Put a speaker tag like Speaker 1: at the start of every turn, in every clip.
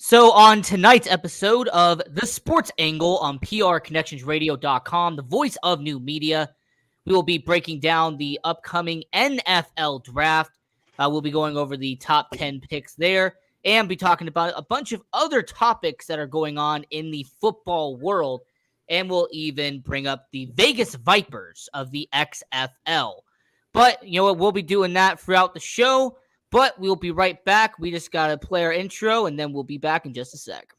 Speaker 1: So on tonight's episode of The Sports Angle on PRConnectionsRadio.com, the voice of new media, we will be breaking down the upcoming NFL draft. We'll be going over the top 10 picks there and be talking about a bunch of other topics that are going on in the football world. And we'll even bring up the Vegas Vipers of the XFL. But, you know what, we'll be doing that throughout the show. But we'll be right back. We just got to play our intro, and then we'll be back in just a sec.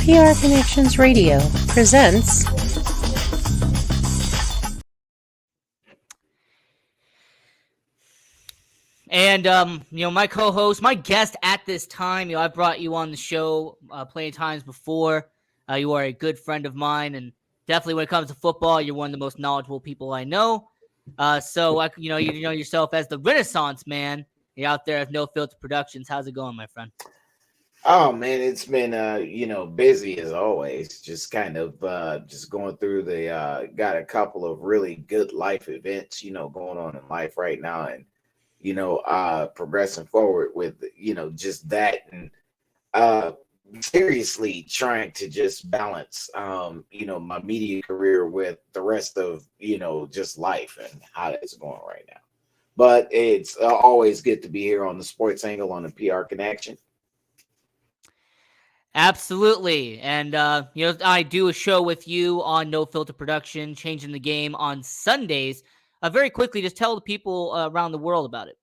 Speaker 2: PR Connections Radio presents
Speaker 1: And, my co-host, my guest at this time, I've brought you on the show plenty of times before. You are a good friend of mine, and definitely when it comes to football, you're one of the most knowledgeable people I know. You know yourself as the Renaissance man. You're out there at No Filter Productions. How's it going, my friend?
Speaker 3: Oh man, it's been busy as always. Just kind of just going through got a couple of really good life events, going on in life right now, and progressing forward with just that, and seriously trying to just balance my media career with the rest of just life and how that's going right now. But it's always good to be here on the Sports Angle on the PR Connection.
Speaker 1: Absolutely. And, I do a show with you on No Filter Production, Changing the Game on Sundays. Very quickly, just tell the people around the world about it.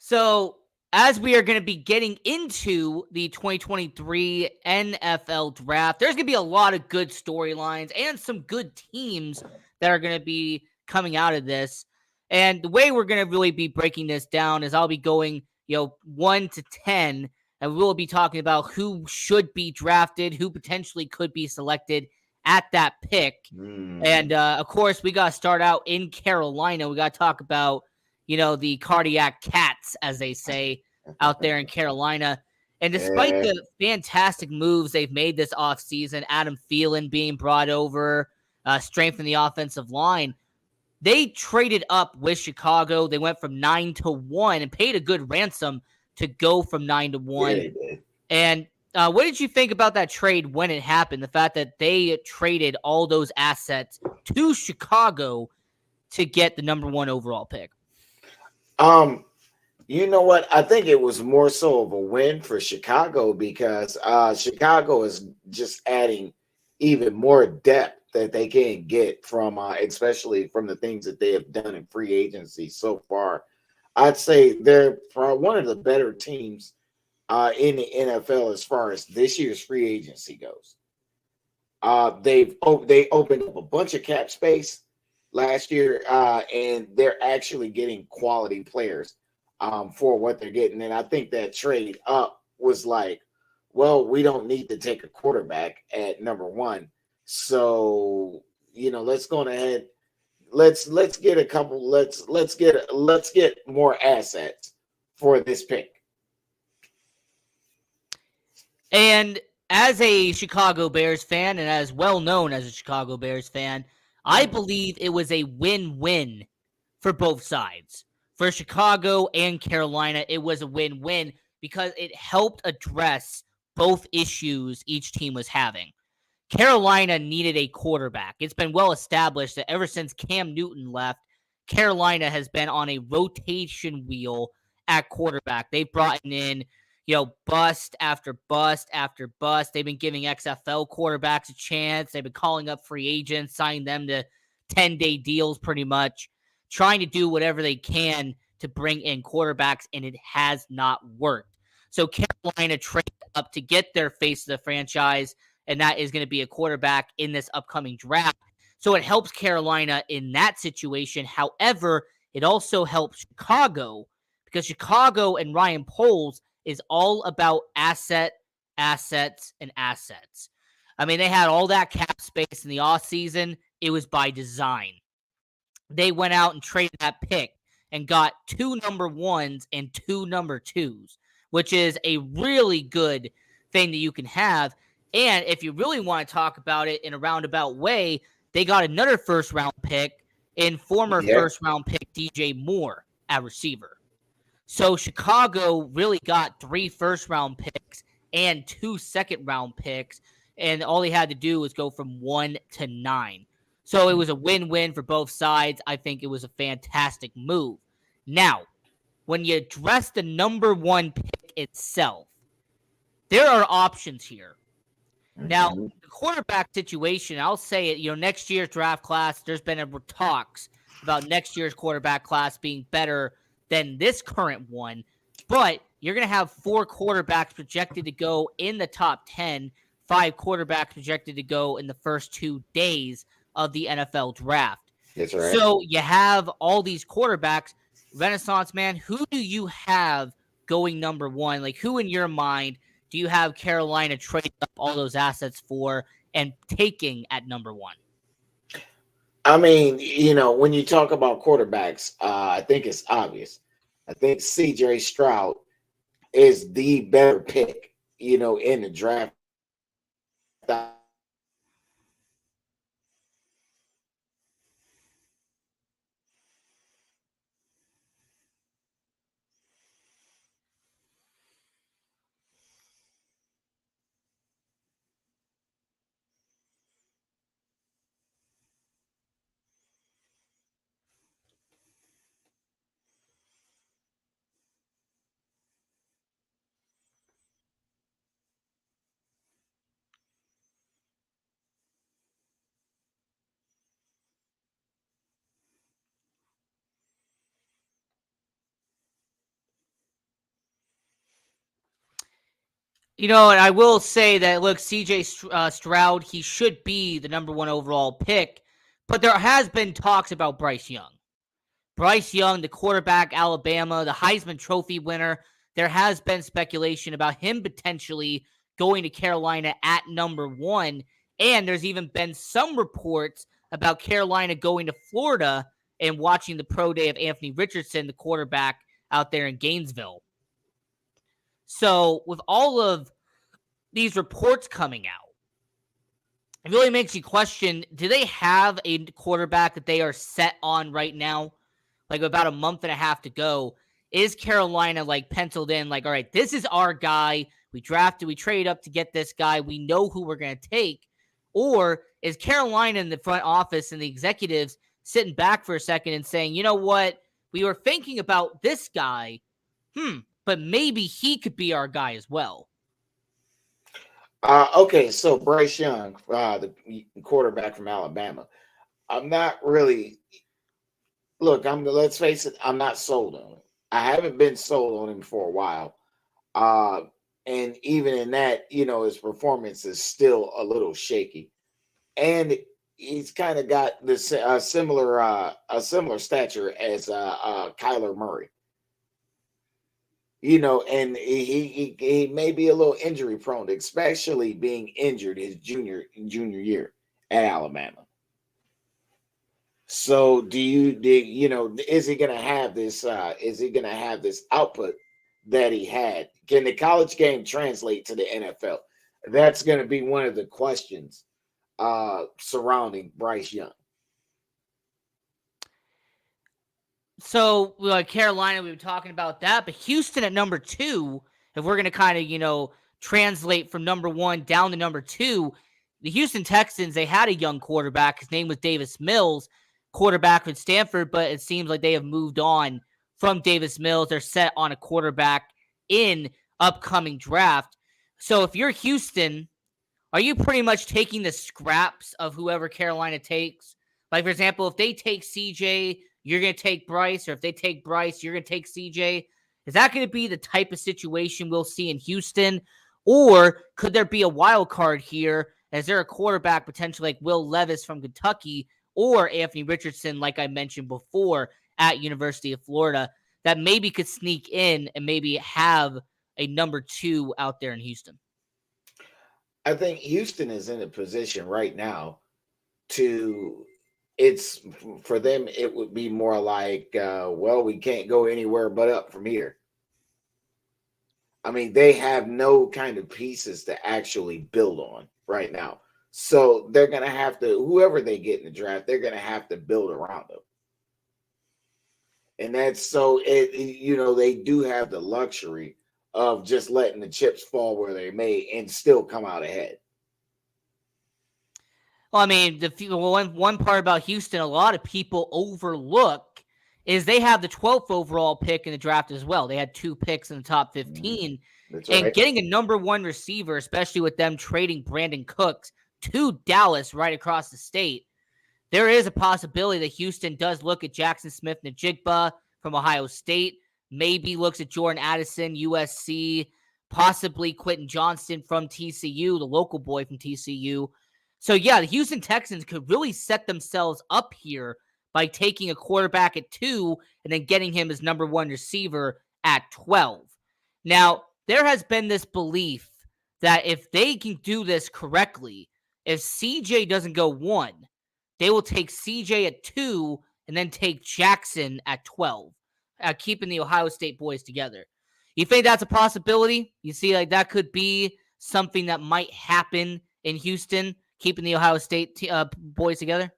Speaker 1: So, as we are going to be getting into the 2023 NFL draft, there's going to be a lot of good storylines and some good teams that are going to be coming out of this. And the way we're going to really be breaking this down is I'll be going, 1 to 10, and we'll be talking about who should be drafted, who potentially could be selected at that pick. And, of course, we got to start out in Carolina. We got to talk about the cardiac cats, as they say, out there in Carolina. And despite the fantastic moves they've made this offseason, Adam Thielen being brought over, strengthening the offensive line, they traded up with Chicago. They went from 9-1 and paid a good ransom to go from 9-1.
Speaker 3: Yeah,
Speaker 1: and what did you think about that trade when it happened? The fact that they traded all those assets to Chicago to get the number 1 overall pick.
Speaker 3: You know what? I think it was more so of a win for Chicago because Chicago is just adding even more depth that they can get from, especially from the things that they have done in free agency so far. I'd say they're one of the better teams in the NFL as far as this year's free agency goes. They opened up a bunch of cap space last year, and they're actually getting quality players for what they're getting. And I think that trade up was like, well, we don't need to take a quarterback at number 1. So, let's go ahead. Let's get a couple. Let's get more assets for this pick.
Speaker 1: And as a Chicago Bears fan, and as well known as a Chicago Bears fan, I believe it was a win-win for both sides. For Chicago and Carolina, it was a win-win because it helped address both issues each team was having. Carolina needed a quarterback. It's been well established that ever since Cam Newton left, Carolina has been on a rotation wheel at quarterback. They've brought in, bust after bust after bust. They've been giving XFL quarterbacks a chance. They've been calling up free agents, signing them to 10-day deals pretty much, trying to do whatever they can to bring in quarterbacks, and it has not worked. So Carolina traded up to get their face of the franchise and that is going to be a quarterback in this upcoming draft. So it helps Carolina in that situation. However, it also helps Chicago because Chicago and Ryan Poles is all about assets, and assets. I mean, they had all that cap space in the offseason. It was by design. They went out and traded that pick and got 2 number 1s and 2 number 2s, which is a really good thing that you can have. And if you really want to talk about it in a roundabout way, they got another first-round pick in former first-round pick DJ Moore at receiver. So Chicago really got 3 first-round picks and 2 second-round picks, and all they had to do was go from 1 to 9. So it was a win-win for both sides. I think it was a fantastic move. Now, when you address the number 1 pick itself, there are options here. Now, the quarterback situation, I'll say it, next year's draft class, there's been talks about next year's quarterback class being better than this current one, but you're going to have 4 quarterbacks projected to go in the top 10, 5 quarterbacks projected to go in the first 2 days of the NFL draft.
Speaker 3: That's right.
Speaker 1: So you have all these quarterbacks. Renaissance man, who do you have going number 1? Like, who in your mind do you have Carolina trade up all those assets for and taking at number 1?
Speaker 3: I mean, when you talk about quarterbacks, I think it's obvious. I think CJ Stroud is the better pick, in the draft.
Speaker 1: And I will say that, look, CJ Stroud, he should be the number 1 overall pick, but there has been talks about Bryce Young. Bryce Young, the quarterback, Alabama, the Heisman Trophy winner, there has been speculation about him potentially going to Carolina at number 1, and there's even been some reports about Carolina going to Florida and watching the pro day of Anthony Richardson, the quarterback out there in Gainesville. So with all of these reports coming out, it really makes you question, do they have a quarterback that they are set on right now? Like about a month and a half to go. Is Carolina penciled in all right, this is our guy. We trade up to get this guy. We know who we're going to take. Or is Carolina in the front office and the executives sitting back for a second and saying, you know what? We were thinking about this guy. But maybe he could be our guy as well.
Speaker 3: Okay, so Bryce Young, the quarterback from Alabama. I'm not really. Look, let's face it, I'm not sold on him. I haven't been sold on him for a while. And even in that, his performance is still a little shaky. And he's kind of got this similar stature as Kyler Murray. And he may be a little injury prone, especially being injured his junior year at Alabama. So is he going to have this? Is he going to have this output that he had? Can the college game translate to the NFL? That's going to be one of the questions surrounding Bryce Young.
Speaker 1: So Carolina, we were talking about that, but Houston at number 2, if we're going to kind of, translate from number 1 down to number 2, the Houston Texans, they had a young quarterback. His name was Davis Mills, quarterback from Stanford, but it seems like they have moved on from Davis Mills. They're set on a quarterback in upcoming draft. So if you're Houston, are you pretty much taking the scraps of whoever Carolina takes? Like, for example, if they take CJ, you're going to take Bryce, or if they take Bryce, you're going to take CJ. Is that going to be the type of situation we'll see in Houston? Or could there be a wild card here? Is there a quarterback potentially like Will Levis from Kentucky or Anthony Richardson, like I mentioned before, at University of Florida, that maybe could sneak in and maybe have a number 2 out there in Houston?
Speaker 3: I think Houston is in a position right now to it's for them it would be more like well, we can't go anywhere but up from here. I mean, they have no kind of pieces to actually build on right now. So they're going to have to, whoever they get in the draft, they're going to have to build around them. And that's so, they do have the luxury of just letting the chips fall where they may and still come out ahead.
Speaker 1: Well, I mean, one part about Houston, a lot of people overlook is they have the 12th overall pick in the draft as well. They had 2 picks in the top 15.
Speaker 3: That's
Speaker 1: And
Speaker 3: right.
Speaker 1: getting a number 1 receiver, especially with them trading Brandon Cooks to Dallas right across the state, there is a possibility that Houston does look at Jackson Smith-Njigba from Ohio State, maybe looks at Jordan Addison, USC, possibly Quentin Johnston from TCU, the local boy from TCU. So, yeah, the Houston Texans could really set themselves up here by taking a quarterback at 2 and then getting him as number 1 receiver at 12. Now, there has been this belief that if they can do this correctly, if CJ doesn't go 1, they will take CJ at 2 and then take Jackson at 12, keeping the Ohio State boys together. You think that's a possibility? You see, like that could be something that might happen in Houston, keeping the Ohio State boys together?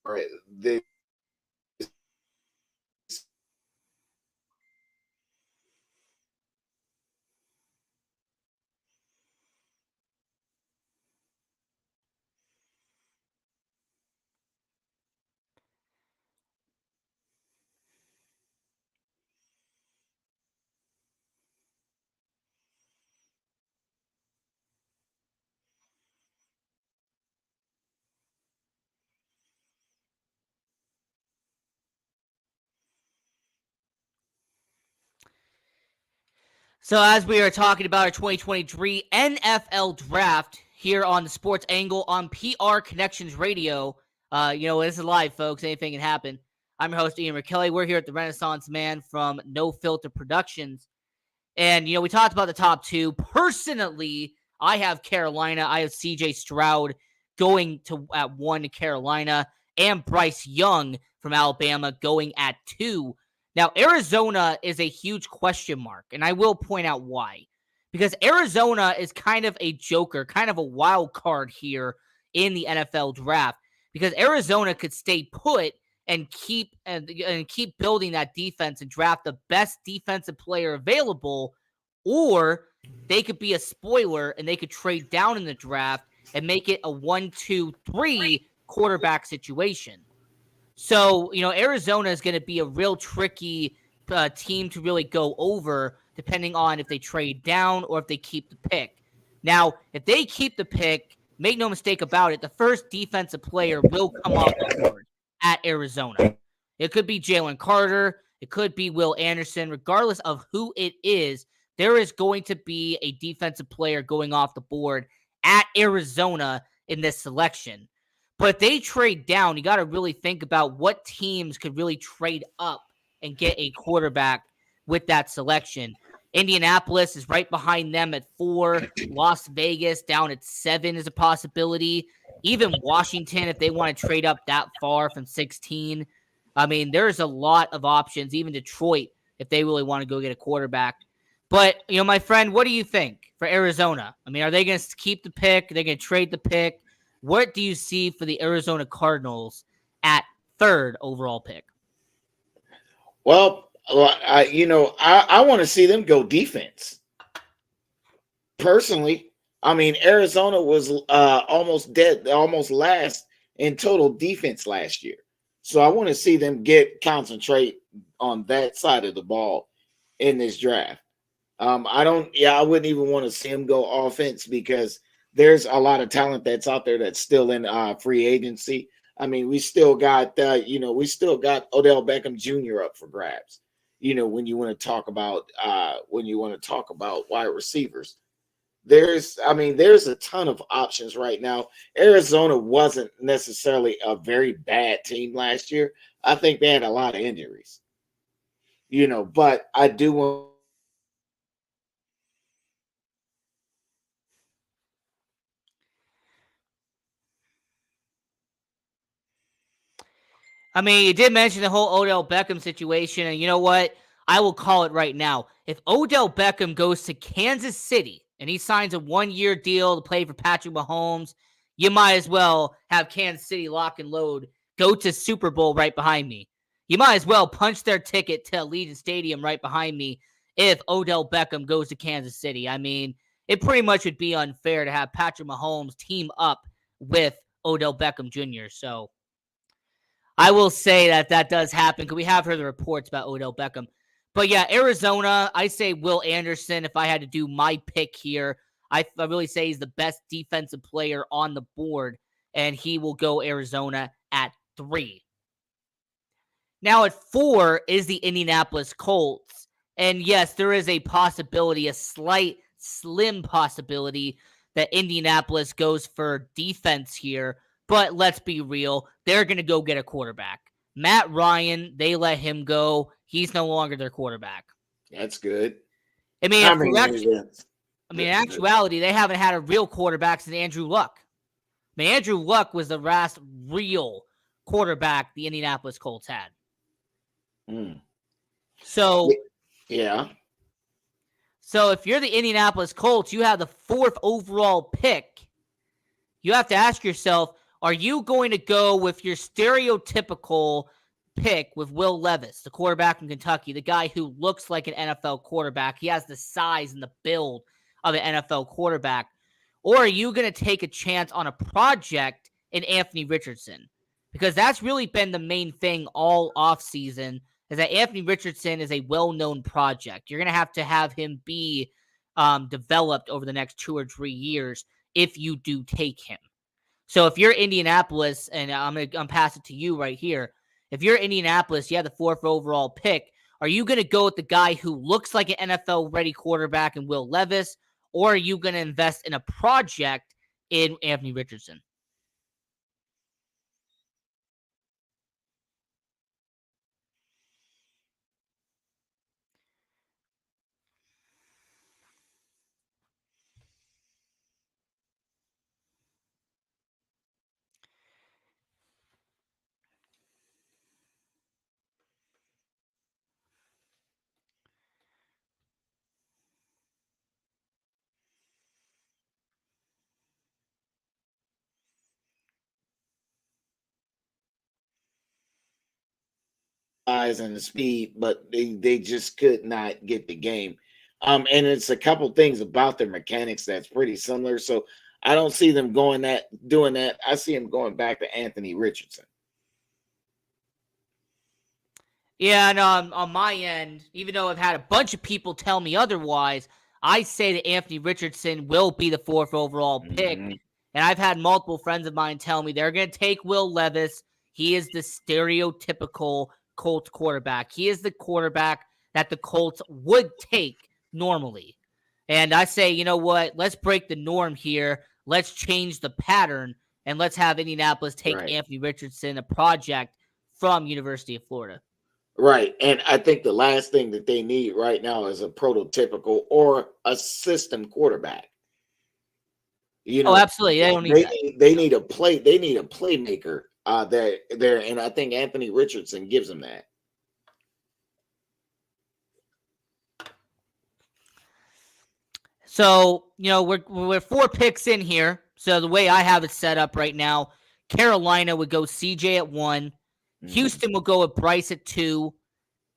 Speaker 3: Right. This
Speaker 1: So, as we are talking about our 2023 NFL draft here on the Sports Angle on PR Connections Radio, this is live, folks. Anything can happen. I'm your host, Ian McKelly. We're here at the Renaissance Man from No Filter Productions. And, we talked about the top 2. Personally, I have Carolina. I have CJ Stroud going to at 1 to Carolina, and Bryce Young from Alabama going at 2. Now, Arizona is a huge question mark, and I will point out why. Because Arizona is kind of a joker, kind of a wild card here in the NFL draft. Because Arizona could stay put and keep building that defense and draft the best defensive player available, or they could be a spoiler and they could trade down in the draft and make it a 1-2-3 quarterback situation. So, Arizona is going to be a real tricky team to really go over, depending on if they trade down or if they keep the pick. Now, if they keep the pick, make no mistake about it, the first defensive player will come off the board at Arizona. It could be Jalen Carter. It could be Will Anderson. Regardless of who it is, there is going to be a defensive player going off the board at Arizona in this selection. But if they trade down, you got to really think about what teams could really trade up and get a quarterback with that selection. Indianapolis is right behind them at 4. Las Vegas down at 7 is a possibility. Even Washington, if they want to trade up that far from 16. I mean, there's a lot of options. Even Detroit, if they really want to go get a quarterback. But, my friend, what do you think for Arizona? I mean, are they going to keep the pick? Are they going to trade the pick? What do you see for the Arizona Cardinals at 3rd overall pick?
Speaker 3: Well, I want to see them go defense. Personally, I mean, Arizona was almost last in total defense last year. So I want to see them concentrate on that side of the ball in this draft. I don't. Yeah, I wouldn't even want to see him go offense because there's a lot of talent that's out there that's still in free agency. I mean, we still got we still got Odell Beckham Jr. up for grabs. When you want to talk about wide receivers, there's a ton of options right now. Arizona wasn't necessarily a very bad team last year. I think they had a lot of injuries. But I do want
Speaker 1: I mean, you did mention the whole Odell Beckham situation, and you know what? I will call it right now. If Odell Beckham goes to Kansas City and he signs a 1-year deal to play for Patrick Mahomes, you might as well have Kansas City lock and load, go to Super Bowl right behind me. You might as well punch their ticket to Allegiant Stadium right behind me if Odell Beckham goes to Kansas City. I mean, it pretty much would be unfair to have Patrick Mahomes team up with Odell Beckham Jr., so I will say that does happen because we have heard the reports about Odell Beckham. But yeah, Arizona, I say Will Anderson if I had to do my pick here. I really say he's the best defensive player on the board, and he will go Arizona at 3. Now at 4 is the Indianapolis Colts. And yes, there is a possibility, a slight, slim possibility that Indianapolis goes for defense here. But let's be real, they're going to go get a quarterback. Matt Ryan, they let him go. He's no longer their quarterback.
Speaker 3: That's good.
Speaker 1: I mean,
Speaker 3: I mean,
Speaker 1: in actuality, they haven't had a real quarterback since Andrew Luck. I mean, Andrew Luck was the last real quarterback the Indianapolis Colts had. So,
Speaker 3: yeah.
Speaker 1: So if you're the Indianapolis Colts, you have the 4th overall pick. You have to ask yourself, are you going to go with your stereotypical pick with Will Levis, the quarterback from Kentucky, the guy who looks like an NFL quarterback? He has the size and the build of an NFL quarterback. Or are you going to take a chance on a project in Anthony Richardson? Because that's really been the main thing all offseason, is that Anthony Richardson is a well-known project. You're going to have him be developed over the next 2 or 3 years if you do take him. So if you're Indianapolis, and I'm pass it to you right here. If you're Indianapolis, you have the 4th overall pick. Are you going to go with the guy who looks like an NFL-ready quarterback in Will Levis, or are you going to invest in a project in Anthony Richardson?
Speaker 3: Size and the speed, but they just could not get the game. And it's a couple things about their mechanics that's pretty similar. So I don't see them doing that. I see them going back to Anthony Richardson.
Speaker 1: Yeah, and on my end, even though I've had a bunch of people tell me otherwise, I say that Anthony Richardson will be the 4th overall pick.
Speaker 3: Mm-hmm.
Speaker 1: And I've had multiple friends of mine tell me they're going to take Will Levis. He is the stereotypical Colts quarterback. He is the quarterback that the Colts would take normally. And I say, you know what? Let's break the norm here. Let's change the pattern, and let's have Indianapolis take Anthony Richardson, a project from University of Florida.
Speaker 3: Right. And I think the last thing that they need right now is a prototypical or a system quarterback.
Speaker 1: Oh, absolutely. They don't need that.
Speaker 3: They need a playmaker there, and I think Anthony Richardson gives them that.
Speaker 1: So, we're 4 picks in here. So the way I have it set up right now, Carolina would go CJ at 1. Mm-hmm. Houston will go with Bryce at 2.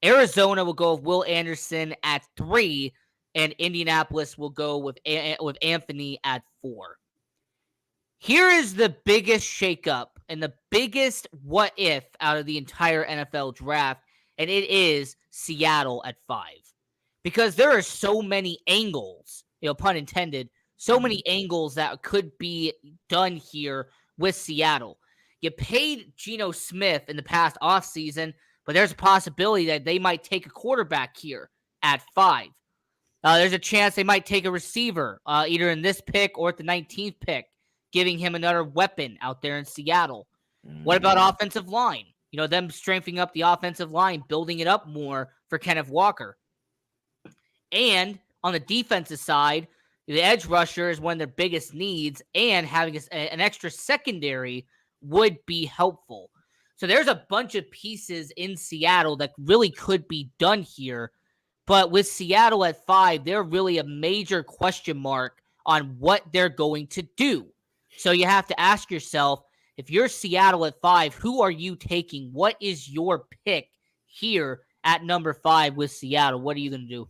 Speaker 1: Arizona will go with Will Anderson at 3. And Indianapolis will go with Anthony at 4. Here is the biggest shakeup and the biggest what if out of the entire NFL draft, and it is Seattle at 5. Because there are so many angles, pun intended, so many angles that could be done here with Seattle. You paid Geno Smith in the past offseason, but there's a possibility that they might take a quarterback here at 5. There's a chance they might take a receiver either in this pick or at the 19th pick, giving him another weapon out there in Seattle. What about offensive line? Them strengthening up the offensive line, building it up more for Kenneth Walker. And on the defensive side, the edge rusher is one of their biggest needs, and having an extra secondary would be helpful. So there's a bunch of pieces in Seattle that really could be done here. But with Seattle at 5, they're really a major question mark on what they're going to do. So you have to ask yourself, if you're Seattle at 5, who are you taking? What is your pick here at number 5 with Seattle? What are you going to do?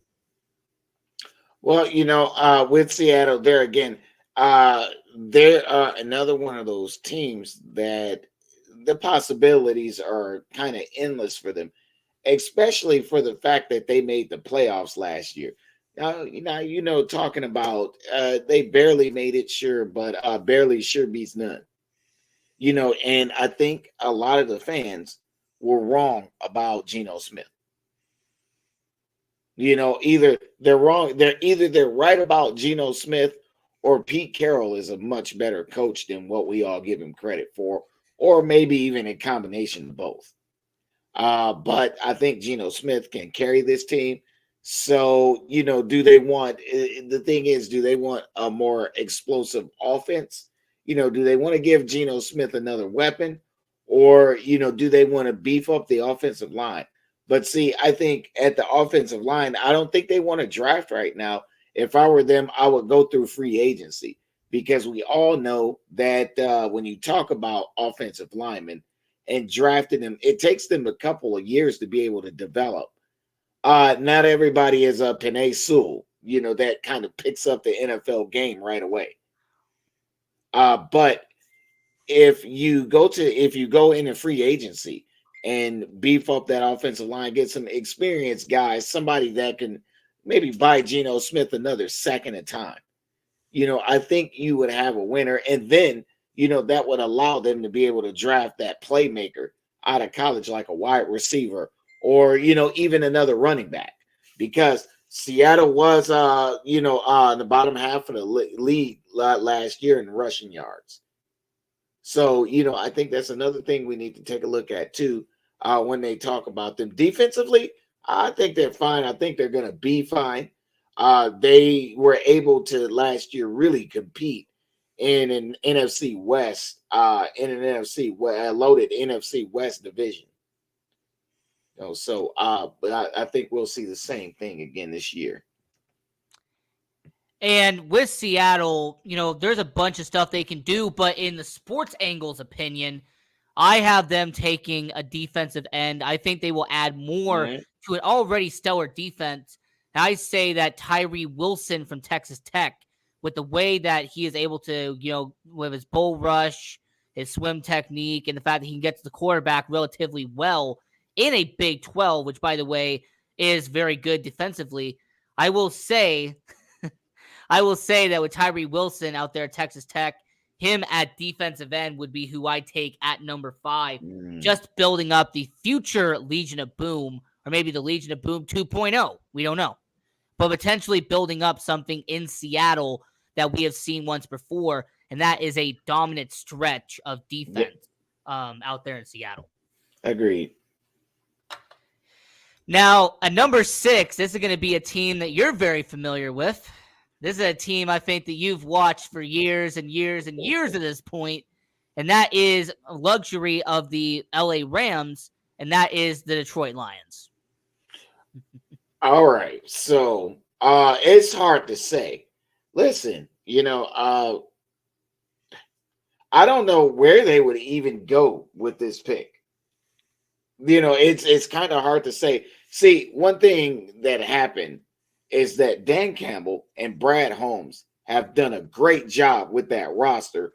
Speaker 3: Well, with Seattle, there again, they're another one of those teams that the possibilities are kind of endless for them, especially for the fact that they made the playoffs last year. Now, talking about they barely made it, sure, but barely sure beats none. And I think a lot of the fans were wrong about Geno Smith. Either they're wrong, they're right about Geno Smith, or Pete Carroll is a much better coach than what we all give him credit for, or maybe even a combination of both. But I think Geno Smith can carry this team. So, do they want the thing is, do they want a more explosive offense? Do they want to give Geno Smith another weapon, or do they want to beef up the offensive line? But see, I think at the offensive line, I don't think they want to draft right now. If I were them, I would go through free agency, because we all know that when you talk about offensive linemen and drafting them, it takes them a couple of years to be able to develop. Not everybody is a Penei Sewell, that kind of picks up the NFL game right away. But if you go into free agency and beef up that offensive line, get some experienced guys, somebody that can maybe buy Geno Smith another second of time, I think you would have a winner. And then, that would allow them to be able to draft that playmaker out of college, like a wide receiver, or, even another running back, because Seattle was, in the bottom half of the league last year in rushing yards. So, I think that's another thing we need to take a look at too, when they talk about them. Defensively, I think they're fine. I think they're going to be fine. They were able to last year really compete in an NFC West, loaded NFC West division. But I think we'll see the same thing again this year.
Speaker 1: And with Seattle, there's a bunch of stuff they can do, but in the sports angle's opinion, I have them taking a defensive end. I think they will add more to an already stellar defense. And I say that Tyree Wilson from Texas Tech, with the way that he is able to, with his bull rush, his swim technique, and the fact that he can get to the quarterback relatively well in a Big 12, which, by the way, is very good defensively. I will say that with Tyree Wilson out there at Texas Tech, him at defensive end would be who I take at number 5, just building up the future Legion of Boom, or maybe the Legion of Boom 2.0. We don't know. But potentially building up something in Seattle that we have seen once before, and that is a dominant stretch of defense out there in Seattle.
Speaker 3: Agreed.
Speaker 1: Now, at number 6, this is going to be a team that you're very familiar with. This is a team I think that you've watched for years and years and years at this point, and that is a luxury of the LA Rams, and that is the Detroit Lions.
Speaker 3: All right, so it's hard to say. Listen, I don't know where they would even go with this pick. It's kind of hard to say. See, one thing that happened is that Dan Campbell and Brad Holmes have done a great job with that roster,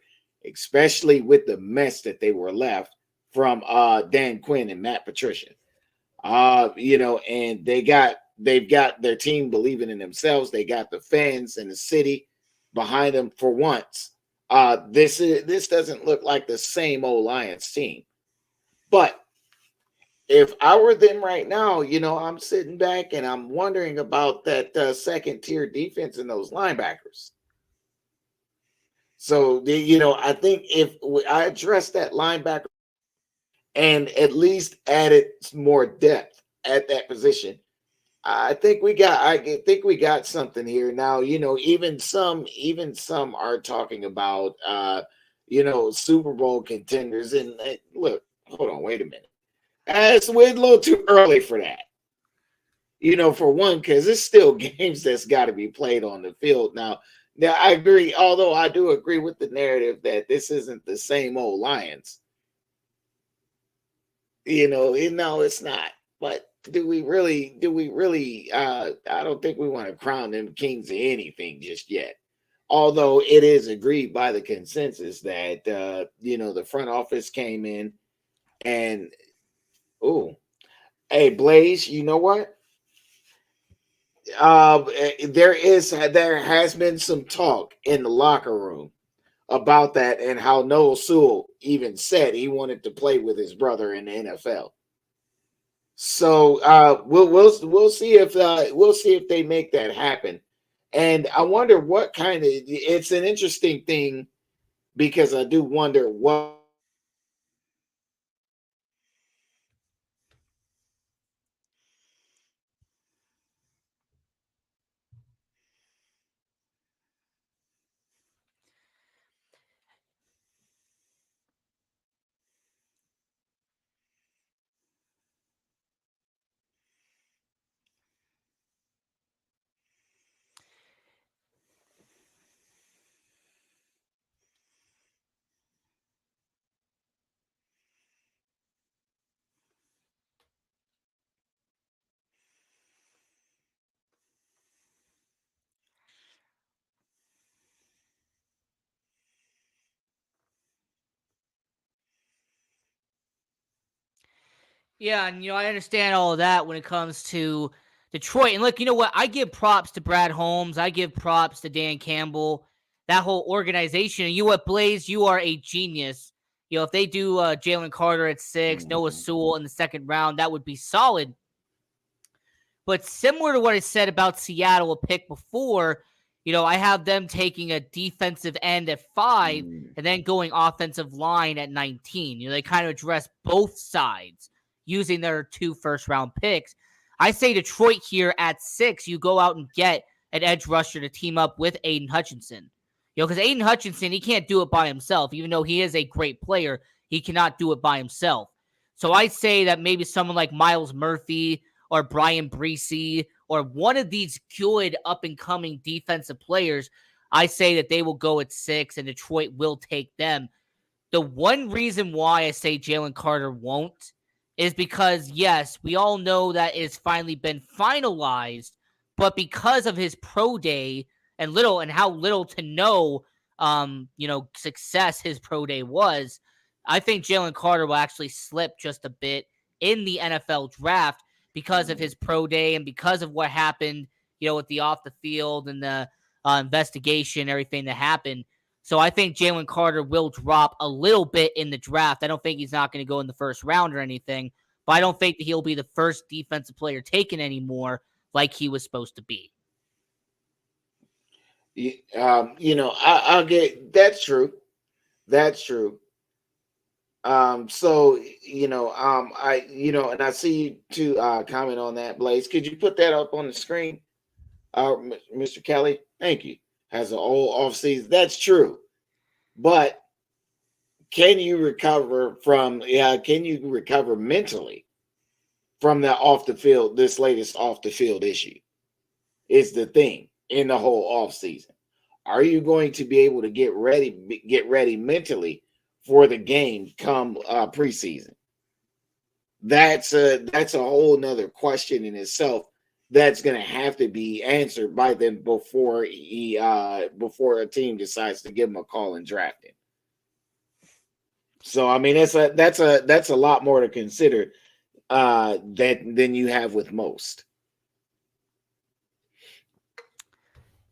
Speaker 3: especially with the mess that they were left from Dan Quinn and Matt Patricia. And they've got their team believing in themselves. They got the fans and the city behind them for once. This doesn't look like the same old Lions team. But if I were them right now, I'm sitting back and I'm wondering about that second tier defense and those linebackers. So, I think if I address that linebacker and at least added more depth at that position, I think we got something here. Now, even some are talking about Super Bowl contenders. And look, hold on, wait a minute. We're a little too early for that. For one, because it's still games that's got to be played on the field. Now, I agree, although I do agree with the narrative that this isn't the same old Lions. No, it's not. But do we really I don't think we want to crown them kings of anything just yet. Although it is agreed by the consensus that the front office came in and hey Blaze, you know what? There has been some talk in the locker room about that and how Noah Sewell even said he wanted to play with his brother in the NFL. So we'll see if they make that happen. And I wonder what kind of it's an interesting thing because I do wonder what.
Speaker 1: Yeah, and I understand all of that when it comes to Detroit. And look, you know what? I give props to Brad Holmes. I give props to Dan Campbell, that whole organization. And you know what, Blaze? You are a genius. If they do Jalen Carter at 6, Noah Sewell in the second round, that would be solid. But similar to what I said about Seattle a pick before, I have them taking a defensive end at 5 and then going offensive line at 19. They kind of address both sides using their 2 first-round picks. I say Detroit here at 6, you go out and get an edge rusher to team up with Aiden Hutchinson. Because Aiden Hutchinson, he can't do it by himself. Even though he is a great player, he cannot do it by himself. So I say that maybe someone like Miles Murphy or Brian Breesy or one of these good up-and-coming defensive players, I say that they will go at 6 and Detroit will take them. The one reason why I say Jalen Carter won't is because, yes, we all know that it's finally been finalized, but because of his pro day and how little to no, success his pro day was, I think Jalen Carter will actually slip just a bit in the NFL draft because of his pro day and because of what happened, with the off the field and the investigation, everything that happened. So I think Jalen Carter will drop a little bit in the draft. I don't think he's not going to go in the first round or anything, but I don't think that he'll be the first defensive player taken anymore like he was supposed to be.
Speaker 3: I'll get that's true. That's true. So and I see you to comment on that, Blaze. Could you put that up on the screen, Mr. Kelly? Thank you. Has an old off season. That's true, but can you recover mentally from that off the field? This latest off the field issue is the thing in the whole off season. Are you going to be able to get ready mentally for the game come preseason? That's a whole nother question in itself that's going to have to be answered by them before a team decides to give him a call and draft him. So I mean, that's a lot more to consider than you have with most.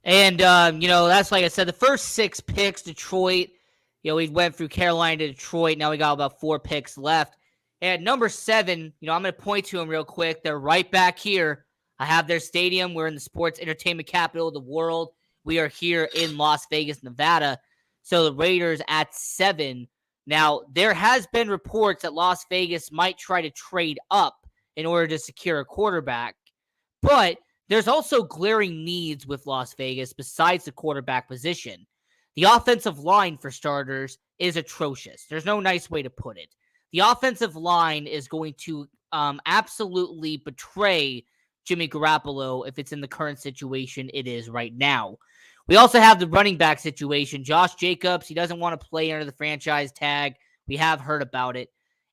Speaker 1: And that's like I said, the first 6 picks, Detroit. We went through Carolina to Detroit. Now we got about 4 picks left. And number 7, I'm going to point to them real quick. They're right back here. I have their stadium. We're in the sports entertainment capital of the world. We are here in Las Vegas, Nevada. So the Raiders at 7. Now, there has been reports that Las Vegas might try to trade up in order to secure a quarterback. But there's also glaring needs with Las Vegas besides the quarterback position. The offensive line, for starters, is atrocious. There's no nice way to put it. The offensive line is going to absolutely betray Jimmy Garoppolo if it's in the current situation it is right now. We also have the running back situation. Josh Jacobs, he doesn't want to play under the franchise tag. We have heard about it.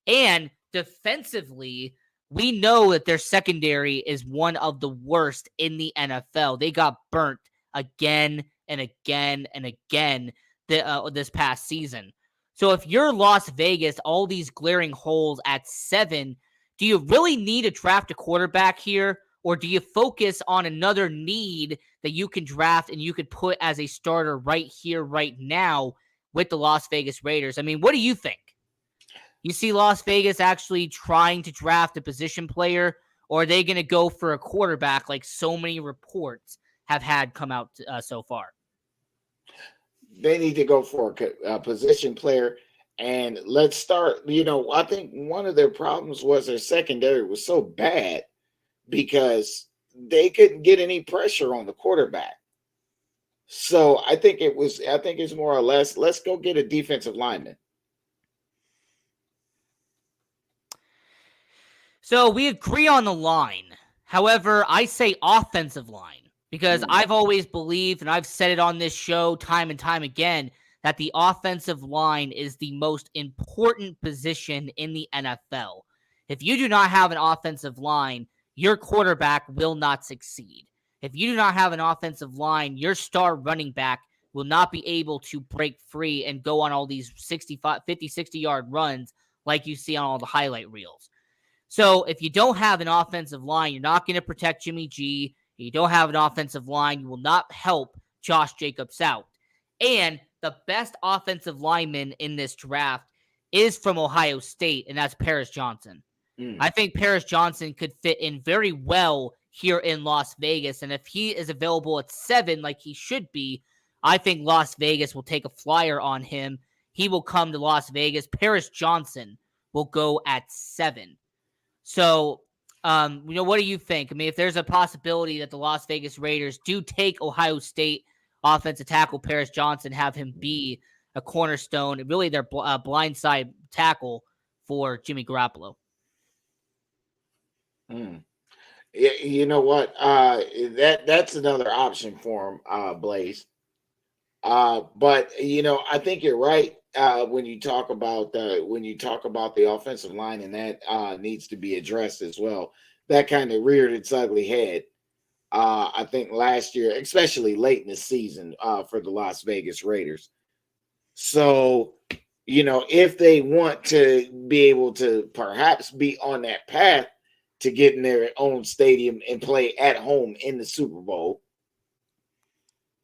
Speaker 1: And defensively, we know that their secondary is one of the worst in the NFL. They got burnt again and again and again this past season. So if you're Las Vegas, all these glaring holes at 7, do you really need to draft a quarterback here? Or do you focus on another need that you can draft and you could put as a starter right here, right now with the Las Vegas Raiders? I mean, what do you think? You see Las Vegas actually trying to draft a position player, or are they going to go for a quarterback like so many reports have had come out so far?
Speaker 3: They need to go for a position player. And let's start, I think one of their problems was their secondary was so bad because they couldn't get any pressure on the quarterback. So I think it's more or less, let's go get a defensive lineman.
Speaker 1: So we agree on the line. However, I say offensive line because I've always believed, and I've said it on this show time and time again, that the offensive line is the most important position in the NFL. If you do not have an offensive line, your quarterback will not succeed. If you do not have an offensive line, your star running back will not be able to break free and go on all these 65, 50, 60-yard runs like you see on all the highlight reels. So if you don't have an offensive line, you're not going to protect Jimmy G. You don't have an offensive line, you will not help Josh Jacobs out. And the best offensive lineman in this draft is from Ohio State, and that's Paris Johnson. I think Paris Johnson could fit in very well here in Las Vegas. And if he is available at 7 like he should be, I think Las Vegas will take a flyer on him. He will come to Las Vegas. Paris Johnson will go at 7. So, what do you think? I mean, if there's a possibility that the Las Vegas Raiders do take Ohio State offensive tackle Paris Johnson, have him be a cornerstone, really their blindside tackle for Jimmy Garoppolo.
Speaker 3: You know what? That's another option for him, Blaze. But I think you're right when you talk about the offensive line, and that needs to be addressed as well. That kind of reared its ugly head. I think last year, especially late in the season, for the Las Vegas Raiders. So, if they want to be able to perhaps be on that path to get in their own stadium and play at home in the Super Bowl,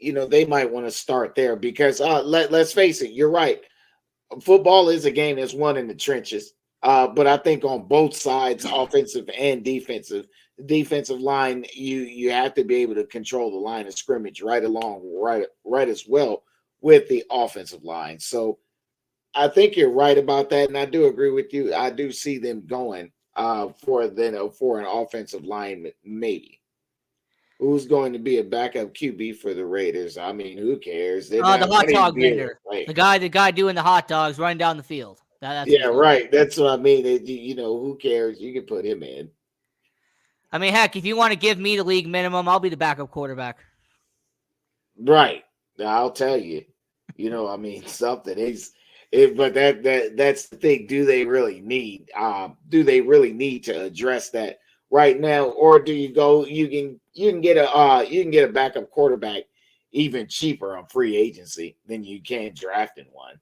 Speaker 3: they might want to start there because let's face it, you're right. Football is a game that's won in the trenches. But I think on both sides, offensive and defensive line, you have to be able to control the line of scrimmage right as well with the offensive line. So I think you're right about that, and I do agree with you. I do see them going for an offensive line, maybe. Who's going to be a backup QB for the Raiders? I mean, who cares?
Speaker 1: The hot dog vendor, the guy doing the hot dogs running down the field. That's
Speaker 3: right. That's what I mean. Who cares? You can put him in.
Speaker 1: I mean, heck, if you want to give me the league minimum, I'll be the backup quarterback.
Speaker 3: Right. I'll tell you. I mean, something is. But that's the thing. Do they really need? Do they really need to address that right now, or do you go? You can get a backup quarterback even cheaper on free agency than you can drafting one.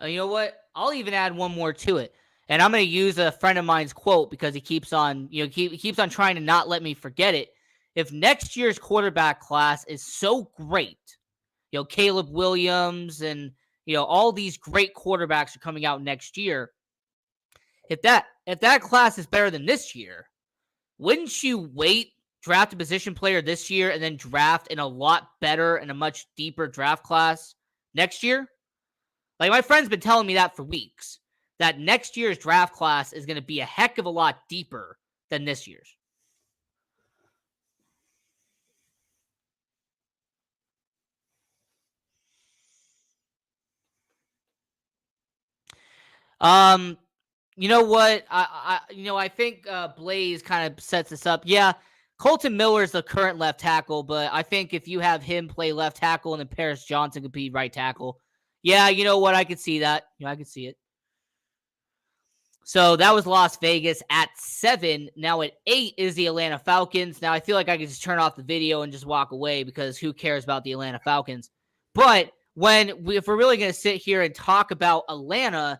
Speaker 1: You know what? I'll even add one more to it. And I'm going to use a friend of mine's quote because he keeps on, he keeps on trying to not let me forget it. If next year's quarterback class is so great, Caleb Williams and, all these great quarterbacks are coming out next year. If that class is better than this year, wouldn't you draft a position player this year and then draft in a lot better and a much deeper draft class next year? Like, my friend's been telling me that for weeks, that next year's draft class is going to be a heck of a lot deeper than this year's. You know what? I think Blaze kind of sets this up. Yeah, Colton Miller is the current left tackle, but I think if you have him play left tackle and then Paris Johnson could be right tackle, yeah, you know what? I could see that. I could see it. So that was Las Vegas at 7. Now at 8 is the Atlanta Falcons. Now I feel like I could just turn off the video and just walk away because who cares about the Atlanta Falcons? But if we're really going to sit here and talk about Atlanta,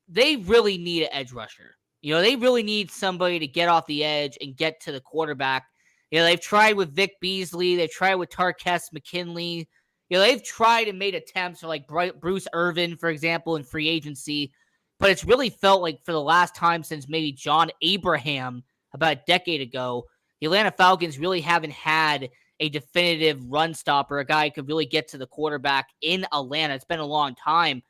Speaker 1: they really need an edge rusher. They really need somebody to get off the edge and get to the quarterback. They've tried with Vic Beasley. They've tried with Tarkess McKinley. They've tried and made attempts for like Bruce Irvin, for example, in free agency. But it's really felt like for the last time since maybe John Abraham about a decade ago, the Atlanta Falcons really haven't had a definitive run stopper, a guy who could really get to the quarterback in Atlanta. It's been a long time.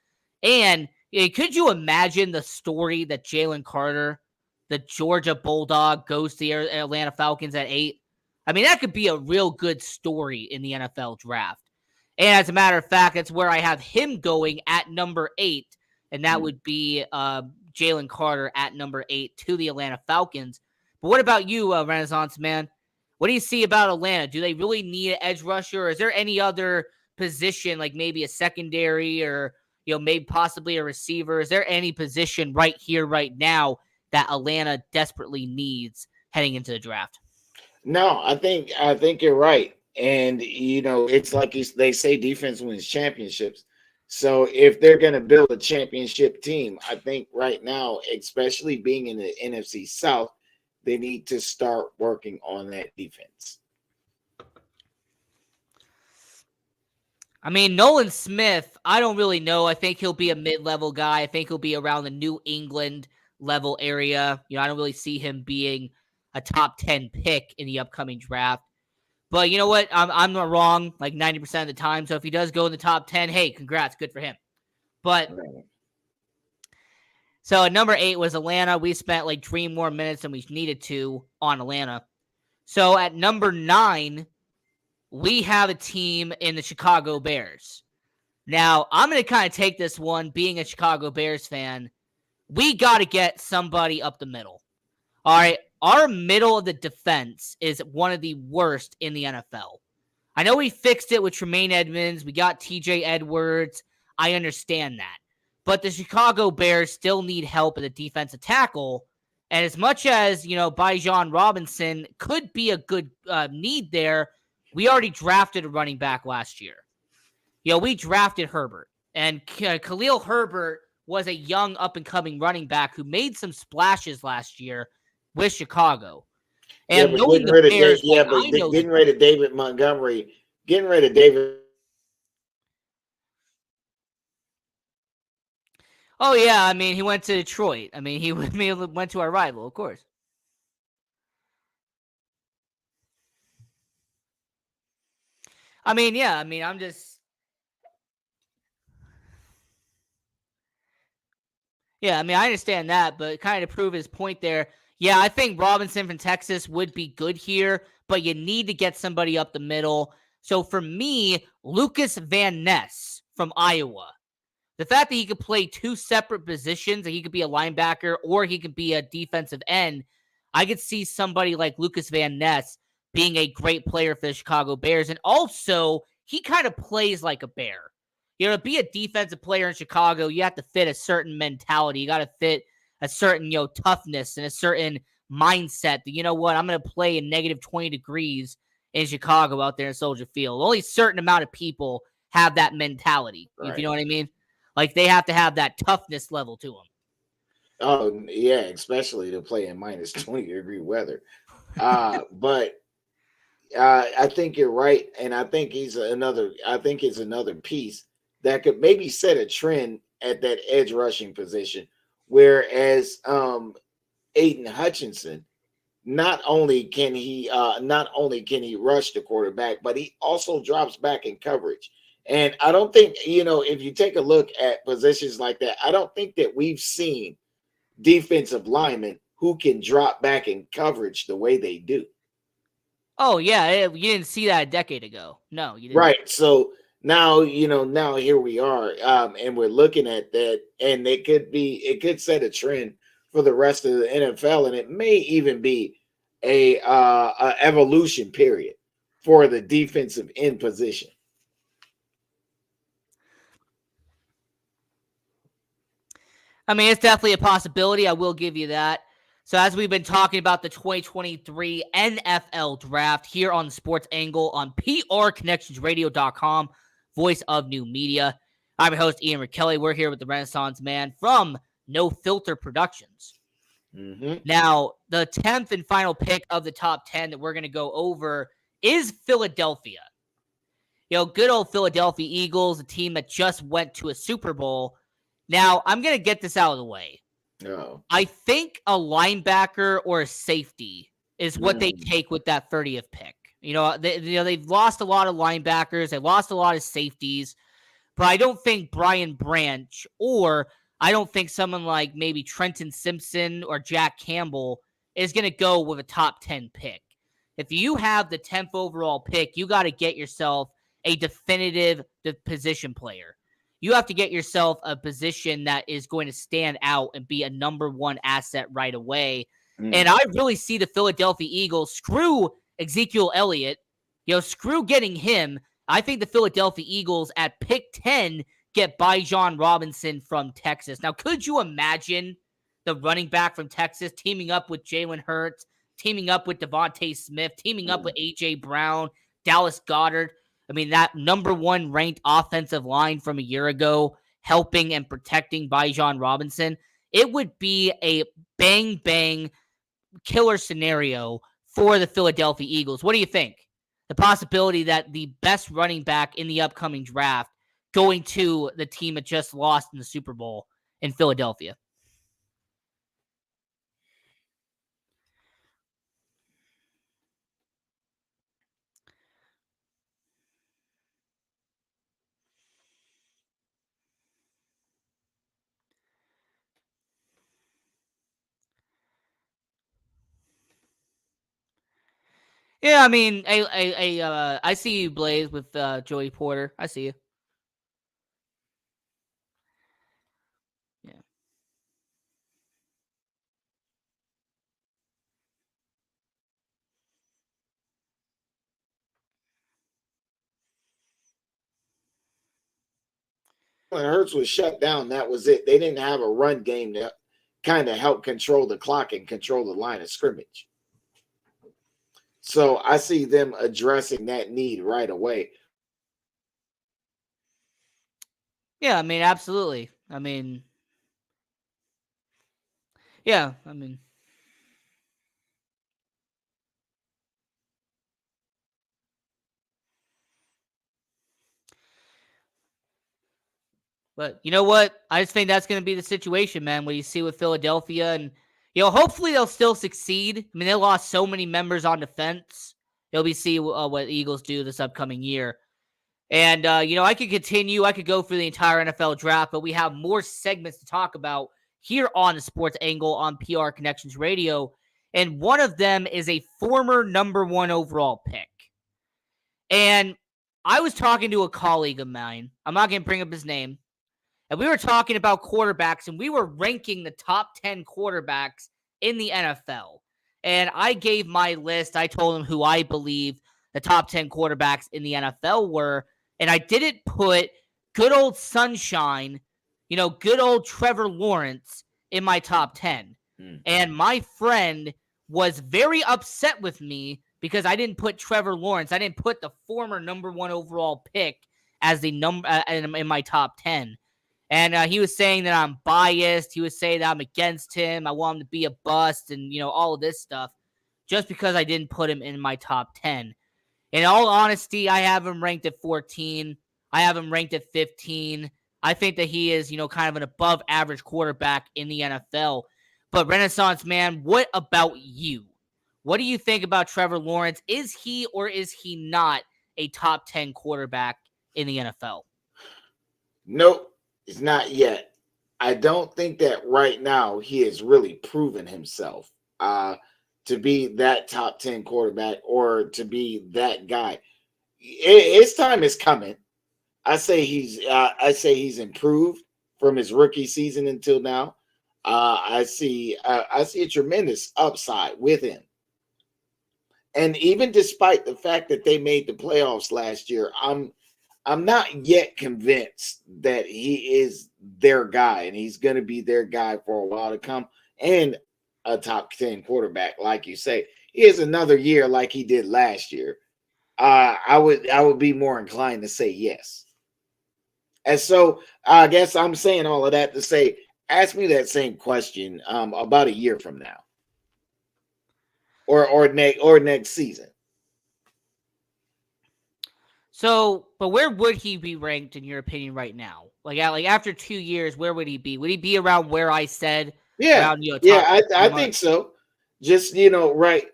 Speaker 1: And could you imagine the story that Jalen Carter, the Georgia Bulldog, goes to the Atlanta Falcons at 8? I mean, that could be a real good story in the NFL draft. And as a matter of fact, that's where I have him going at number 8. And that would be Jalen Carter at number 8 to the Atlanta Falcons. But what about you, Renaissance Man? What do you see about Atlanta? Do they really need an edge rusher? Or is there any other position, like maybe a secondary or maybe possibly a receiver? Is there any position right here, right now that Atlanta desperately needs heading into the draft?
Speaker 3: No, I think you're right. And it's like they say defense wins championships. So if they're going to build a championship team, I think right now, especially being in the NFC South, they need to start working on that defense.
Speaker 1: I mean, Nolan Smith, I don't really know. I think he'll be a mid-level guy. I think he'll be around the New England level area. I don't really see him being a top 10 pick in the upcoming draft. But you know what? I'm not wrong like 90% of the time. So if he does go in the top 10, hey, congrats. Good for him. But so at number 8 was Atlanta. We spent like 3 more minutes than we needed to on Atlanta. So at number 9, we have a team in the Chicago Bears. Now, I'm going to kind of take this one, being a Chicago Bears fan. We got to get somebody up the middle. All right. Our middle of the defense is one of the worst in the NFL. I know we fixed it with Tremaine Edmonds. We got TJ Edwards. I understand that. But the Chicago Bears still need help at the defensive tackle. And as much as, Bijan Robinson could be a good need there, we already drafted a running back last year. We drafted Herbert. And Khalil Herbert was a young up-and-coming running back who made some splashes last year with Chicago. And
Speaker 3: getting rid of David Montgomery, getting rid of David.
Speaker 1: Oh, yeah. I mean, he went to Detroit. I mean, he went to our rival, of course. I mean, yeah. I mean, I'm just. Yeah, I mean, I understand that, but kind of to prove his point there, yeah, I think Robinson from Texas would be good here, but you need to get somebody up the middle. So for me, Lucas Van Ness from Iowa, the fact that he could play 2 separate positions, that he could be a linebacker or he could be a defensive end, I could see somebody like Lucas Van Ness being a great player for the Chicago Bears. And also, he kind of plays like a Bear. To be a defensive player in Chicago, you have to fit a certain mentality. You got to fit a certain, toughness and a certain mindset that, I'm going to play in negative 20 degrees in Chicago out there in Soldier Field. Only a certain amount of people have that mentality, if you know what I mean. Like, they have to have that toughness level to them.
Speaker 3: Oh yeah, especially to play in minus 20-degree weather. But I think you're right, and I think he's another. I think it's another piece that could maybe set a trend at that edge rushing position. Whereas Aiden Hutchinson, not only can he rush the quarterback, but he also drops back in coverage. And I don't think, if you take a look at positions like that, I don't think that we've seen defensive linemen who can drop back in coverage the way they do.
Speaker 1: Oh, yeah. You didn't see that a decade ago. No, you didn't.
Speaker 3: Right. So now, now here we are, and we're looking at that, and it could set a trend for the rest of the NFL, and it may even be a evolution period for the defensive end position.
Speaker 1: I mean, it's definitely a possibility. I will give you that. So as we've been talking about the 2023 NFL Draft here on the Sports Angle on prconnectionsradio.com, voice of new media. I'm your host, Ian McKelly. We're here with the Renaissance Man from No Filter Productions.
Speaker 3: Mm-hmm.
Speaker 1: Now, the 10th and final pick of the top 10 that we're going to go over is Philadelphia. Good old Philadelphia Eagles, a team that just went to a Super Bowl. Now, I'm going to get this out of the way.
Speaker 3: Oh.
Speaker 1: I think a linebacker or a safety is what they take with that 30th pick. They've lost a lot of linebackers. They lost a lot of safeties. But I don't think Brian Branch, or I don't think someone like maybe Trenton Simpson or Jack Campbell is going to go with a top 10 pick. If you have the 10th overall pick, you got to get yourself a definitive position player. You have to get yourself a position that is going to stand out and be a number one asset right away. And I really see the Philadelphia Eagles, screw Ezekiel Elliott, screw getting him. I think the Philadelphia Eagles at pick 10 get Bijan Robinson from Texas. Now, could you imagine the running back from Texas teaming up with Jalen Hurts, teaming up with Devontae Smith, teaming up with A.J. Brown, Dallas Goedert? I mean, that number one ranked offensive line from a year ago, helping and protecting Bijan Robinson. It would be a bang killer scenario for the Philadelphia Eagles. What do you think? The possibility that the best running back in the upcoming draft going to the team that just lost in the Super Bowl in Philadelphia. Yeah, I mean, I see you, Blaze, with Joey Porter. I see you. Yeah.
Speaker 3: When Hurts was shut down, that was it. They didn't have a run game that kind of help control the clock and control the line of scrimmage. So I see them addressing that need right away.
Speaker 1: Yeah, I mean, absolutely. I mean, yeah, I mean. But you know what? I just think that's going to be the situation, man, what you see with Philadelphia. And, hopefully they'll still succeed. I mean, they lost so many members on defense. They'll be see what the Eagles do this upcoming year. And, I could continue. I could go through the entire NFL draft, but we have more segments to talk about here on the Sports Angle on PR Connections Radio. And one of them is a former number one overall pick. And I was talking to a colleague of mine. I'm not going to bring up his name. And we were talking about quarterbacks, and we were ranking the top 10 quarterbacks in the NFL. And I gave my list. I told him who I believe the top 10 quarterbacks in the NFL were. And I didn't put good old Sunshine, good old Trevor Lawrence in my top 10. And my friend was very upset with me because I didn't put Trevor Lawrence. I didn't put the former number one overall pick as the number in my top 10. And he was saying that I'm biased. He was saying that I'm against him. I want him to be a bust and, all of this stuff just because I didn't put him in my top 10. In all honesty, I have him ranked at 14. I have him ranked at 15. I think that he is, kind of an above average quarterback in the NFL. But Renaissance man, what about you? What do you think about Trevor Lawrence? Is he or is he not a top 10 quarterback in the NFL?
Speaker 3: Nope, it's not yet. I don't think that right now he has really proven himself to be that top 10 quarterback or to be that guy. His time is coming. I say he's improved from his rookie season until now. I see a tremendous upside with him. And even despite the fact that they made the playoffs last year, I'm not yet convinced that he is their guy and he's going to be their guy for a while to come and a top 10 quarterback, like you say. He has another year like he did last year. I would be more inclined to say yes. And so I guess I'm saying all of that to say, ask me that same question about a year from now, or next season.
Speaker 1: So, but where would he be ranked in your opinion right now? Like after 2 years, where would he be? Would he be around where I said?
Speaker 3: Yeah,
Speaker 1: around,
Speaker 3: I think so. Just right,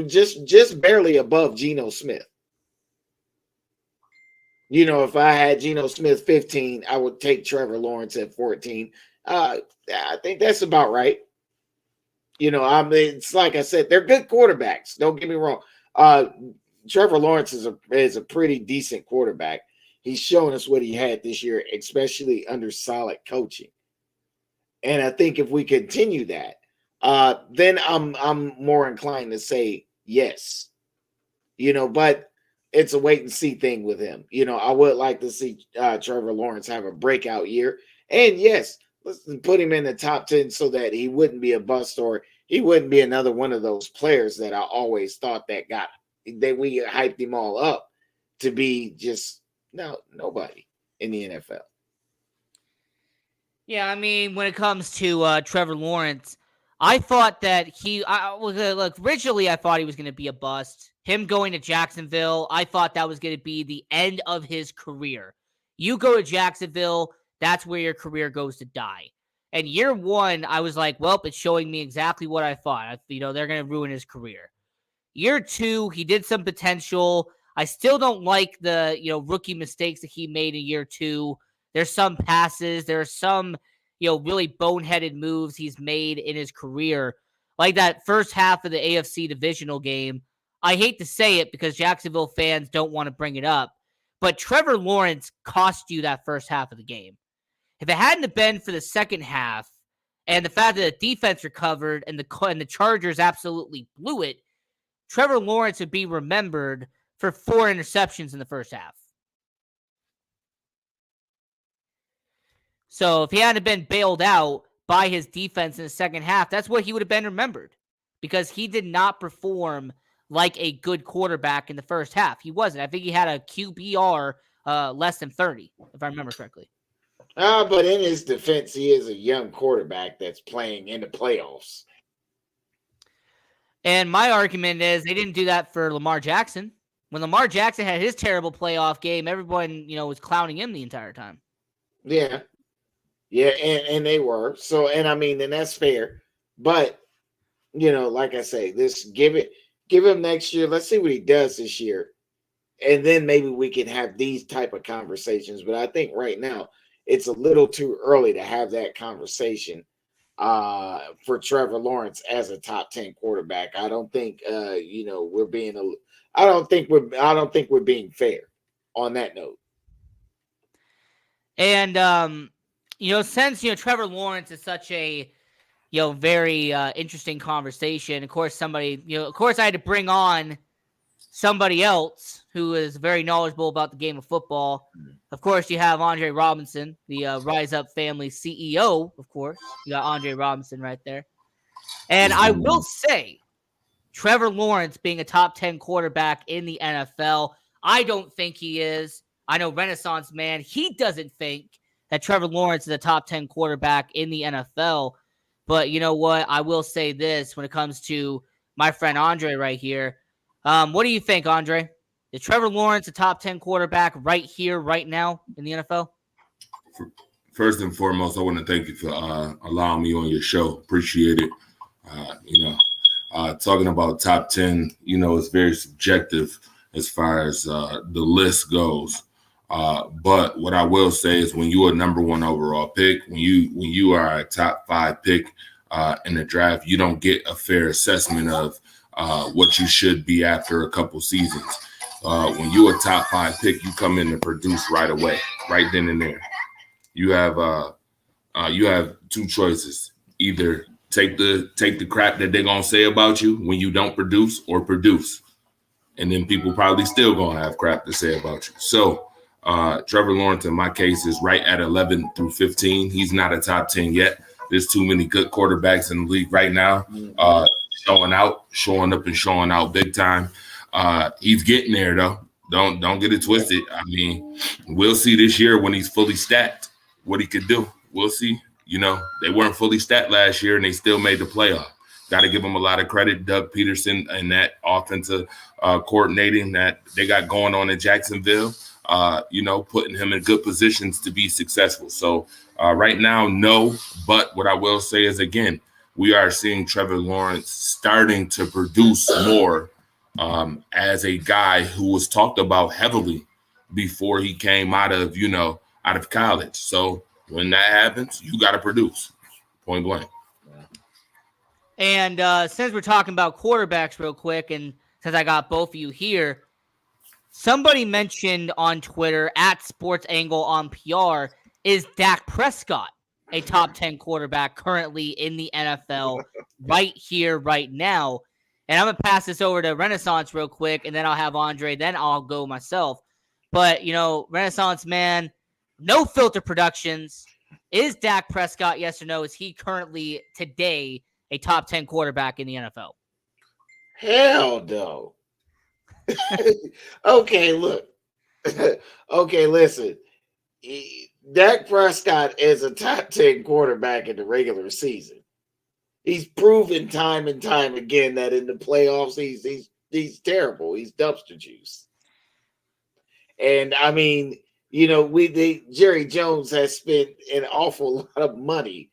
Speaker 3: just barely above Geno Smith. If I had Geno Smith 15, I would take Trevor Lawrence at 14. I think that's about right. I mean, it's like I said, they're good quarterbacks. Don't get me wrong. Trevor Lawrence is a pretty decent quarterback. He's shown us what he had this year, especially under solid coaching. And I think if we continue that, then I'm more inclined to say yes. But it's a wait and see thing with him. I would like to see Trevor Lawrence have a breakout year. And yes, let's put him in the top 10 so that he wouldn't be a bust or he wouldn't be another one of those players that I always thought that we hyped him all up to be just nobody in the NFL.
Speaker 1: Yeah, I mean, when it comes to Trevor Lawrence, I thought that originally I thought he was going to be a bust. Him going to Jacksonville, I thought that was going to be the end of his career. You go to Jacksonville, that's where your career goes to die. And year one, I was like, well, it's showing me exactly what I thought. They're going to ruin his career. Year two, he did some potential. I still don't like the, rookie mistakes that he made in year two. There's some passes. There are some, really boneheaded moves he's made in his career. Like that first half of the AFC divisional game. I hate to say it because Jacksonville fans don't want to bring it up, but Trevor Lawrence cost you that first half of the game. If it hadn't have been for the second half and the fact that the defense recovered and the Chargers absolutely blew it, Trevor Lawrence would be remembered for 4 interceptions in the first half. So if he hadn't been bailed out by his defense in the second half, that's what he would have been remembered because he did not perform like a good quarterback in the first half. He wasn't. I think he had a QBR less than 30, if I remember correctly.
Speaker 3: But in his defense, he is a young quarterback that's playing in the playoffs.
Speaker 1: And my argument is they didn't do that for Lamar Jackson. When Lamar Jackson had his terrible playoff game, everyone, was clowning him the entire time.
Speaker 3: Yeah. Yeah, and they were. So, and I mean, and that's fair. But, like I say, give him next year. Let's see what he does this year. And then maybe we can have these type of conversations. But I think right now it's a little too early to have that conversation for Trevor Lawrence as a top 10 quarterback. I don't think we're being I don't think we're being fair on that note.
Speaker 1: And since Trevor Lawrence is such a very interesting conversation, of course I had to bring on somebody else who is very knowledgeable about the game of football. Of course, you have Andre Robinson, the Rise Up family CEO, of course. You got Andre Robinson right there. And I will say, Trevor Lawrence being a top 10 quarterback in the NFL, I don't think he is. I know Renaissance Man, he doesn't think that Trevor Lawrence is a top 10 quarterback in the NFL. But you know what? I will say this when it comes to my friend Andre right here. What do you think, Andre? Is Trevor Lawrence a top 10 quarterback right here, right now in the NFL?
Speaker 4: First and foremost, I want to thank you for allowing me on your show. Appreciate it. Talking about top 10, it's very subjective as far as the list goes. But what I will say is when you're a number one overall pick, when you are a top 5 pick in the draft, you don't get a fair assessment of what you should be after a couple seasons. When you're a top 5 pick, you come in and produce right away, right then and there. You have 2 choices: either take the crap that they're gonna say about you when you don't produce, or produce, and then people probably still gonna have crap to say about you. So Trevor Lawrence, in my case, is right at 11 through 15. He's not a top 10 yet. There's too many good quarterbacks in the league right now, showing up and showing out big time. He's getting there though. Don't get it twisted. I mean, we'll see this year when he's fully stacked what he could do. We'll see. They weren't fully stacked last year and they still made the playoff. Got to give him a lot of credit, Doug Peterson, and that offensive coordinating that they got going on in Jacksonville, putting him in good positions to be successful. So right now, no. But what I will say is, again, we are seeing Trevor Lawrence starting to produce more as a guy who was talked about heavily before he came out of college. So when that happens, you got to produce, point blank.
Speaker 1: And since we're talking about quarterbacks real quick, and since I got both of you here, somebody mentioned on Twitter, @SportsAngle on PR, is Dak Prescott a top 10 quarterback currently in the NFL right here, right now? And I'm going to pass this over to Renaissance real quick, and then I'll have Andre, then I'll go myself. But, Renaissance man, No Filter Productions, is Dak Prescott, yes or no? Is he currently today a top 10 quarterback in the NFL?
Speaker 3: Hell no. Okay, look. Okay, listen. Dak Prescott is a top 10 quarterback in the regular season. He's proven time and time again that in the playoffs he's terrible. He's dumpster juice. And I mean, Jerry Jones has spent an awful lot of money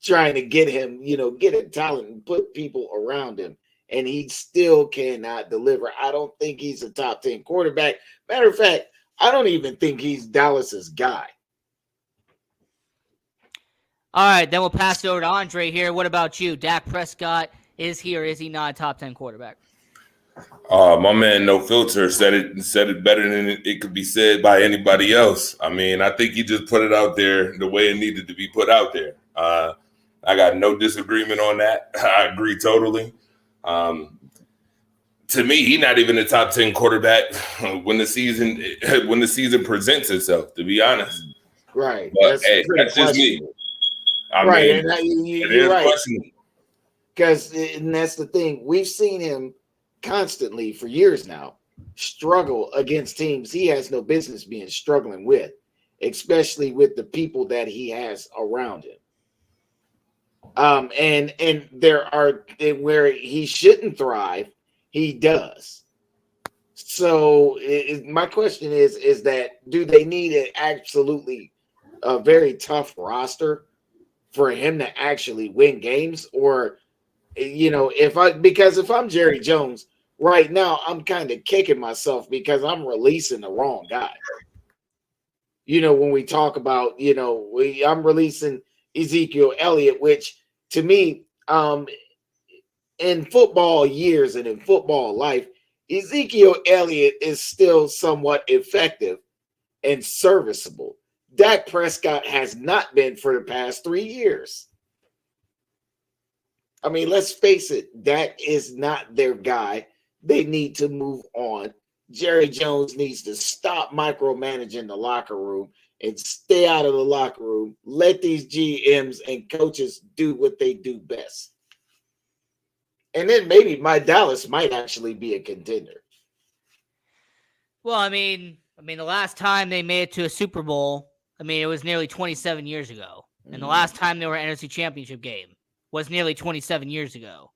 Speaker 3: trying to get him, get him talent and put people around him, and he still cannot deliver. I don't think he's a top 10 quarterback. Matter of fact, I don't even think he's Dallas's guy.
Speaker 1: All right, then we'll pass it over to Andre here. What about you? Dak Prescott, is he or is he not a top 10 quarterback?
Speaker 4: My man No Filter said it better than it could be said by anybody else. I mean, I think he just put it out there the way it needed to be put out there. I got no disagreement on that. I agree totally. To me, he's not even a top 10 quarterback when the season presents itself, to be honest.
Speaker 3: Right.
Speaker 4: But that's just me. I mean,
Speaker 3: you're right. Because that's the thing. We've seen him constantly for years now struggle against teams he has no business being struggling with, especially with the people that he has around him. And there are where he shouldn't thrive, he does. So my question is that do they need an absolutely a very tough roster for him to actually win games? Or if I'm Jerry Jones right now, I'm kind of kicking myself because I'm releasing the wrong guy. When we talk about, I'm releasing Ezekiel Elliott, which to me, in football years and in football life, Ezekiel Elliott is still somewhat effective and serviceable. Dak Prescott has not been for the past 3 years. I mean, let's face it, Dak is not their guy. They need to move on. Jerry Jones needs to stop micromanaging the locker room and stay out of the locker room. Let these GMs and coaches do what they do best. And then maybe my Dallas might actually be a contender.
Speaker 1: Well, I mean, the last time they made it to a Super Bowl, I mean, it was nearly 27 years ago. And the last time they were at NFC Championship game was nearly 27 years ago.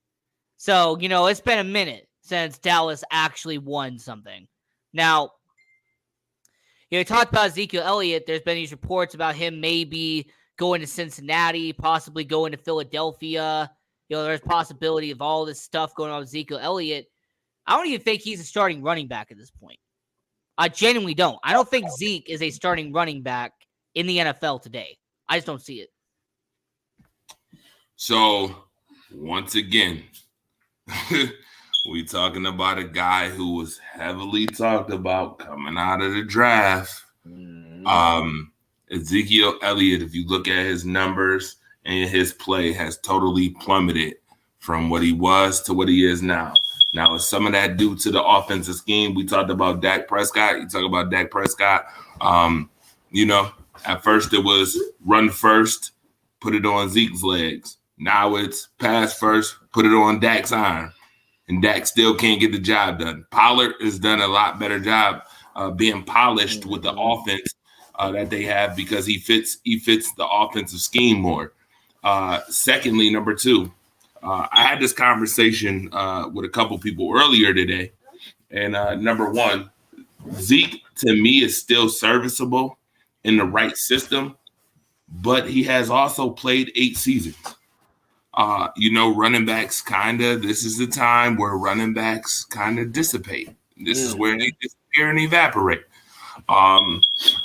Speaker 1: So, it's been a minute since Dallas actually won something. Now, you talked about Ezekiel Elliott. There's been these reports about him maybe going to Cincinnati, possibly going to Philadelphia. There's possibility of all this stuff going on with Ezekiel Elliott. I don't even think he's a starting running back at this point. I genuinely don't. I don't think Zeke is a starting running back in the NFL today. I just don't see it.
Speaker 4: So, once again, we talking about a guy who was heavily talked about coming out of the draft. Ezekiel Elliott, if you look at his numbers and his play, has totally plummeted from what he was to what he is now. Now, is some of that due to the offensive scheme? We talked about Dak Prescott. You talk about Dak Prescott. At first it was run first, put it on Zeke's legs. Now it's pass first, put it on Dak's arm. And Dak still can't get the job done. Pollard has done a lot better job being polished with the offense that they have because he fits the offensive scheme more. Secondly, number two, I had this conversation with a couple people earlier today. And number one, Zeke, to me, is still serviceable in the right system, but he has also played 8 seasons. Running backs this is the time where running backs kind of dissipate. This is where they disappear and evaporate.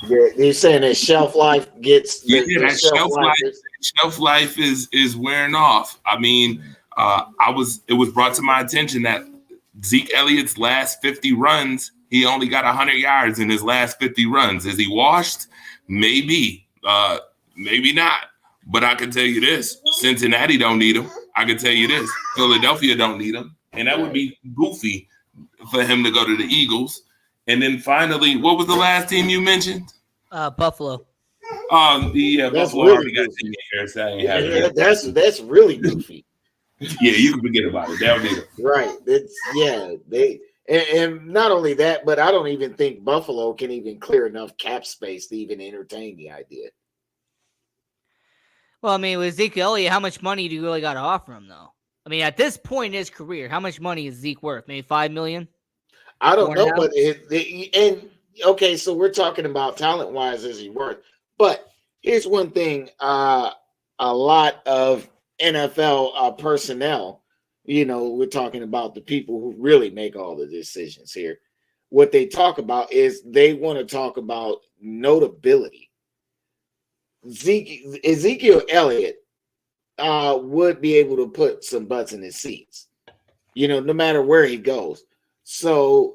Speaker 3: You're saying that shelf life gets
Speaker 4: shelf life is wearing off. I mean, it was brought to my attention that Zeke Elliott's last 50 runs, he only got 100 yards in his last 50 runs. Is he washed? Maybe. Maybe not. But I can tell you this, Cincinnati don't need him. I can tell you this, Philadelphia don't need him. And that would be goofy for him to go to the Eagles. And then finally, what was the last team you mentioned?
Speaker 1: Buffalo.
Speaker 4: Buffalo
Speaker 3: really
Speaker 4: already got
Speaker 3: goofy.
Speaker 4: here. So
Speaker 3: That's really goofy.
Speaker 4: Yeah, you can forget about it. They don't need it.
Speaker 3: Right. And not only that, but I don't even think Buffalo can even clear enough cap space to even entertain the idea.
Speaker 1: Well, I mean, with Ezekiel Elliott, how much money do you really got to offer him, though? I mean, at this point in his career, how much money is Zeke worth? Maybe $5 million?
Speaker 3: I don't know, but okay, so we're talking about talent-wise, is he worth? But here's one thing: a lot of NFL personnel, we're talking about the people who really make all the decisions here. What they talk about is they want to talk about notability. Ezekiel Elliott would be able to put some butts in his seats, no matter where he goes. So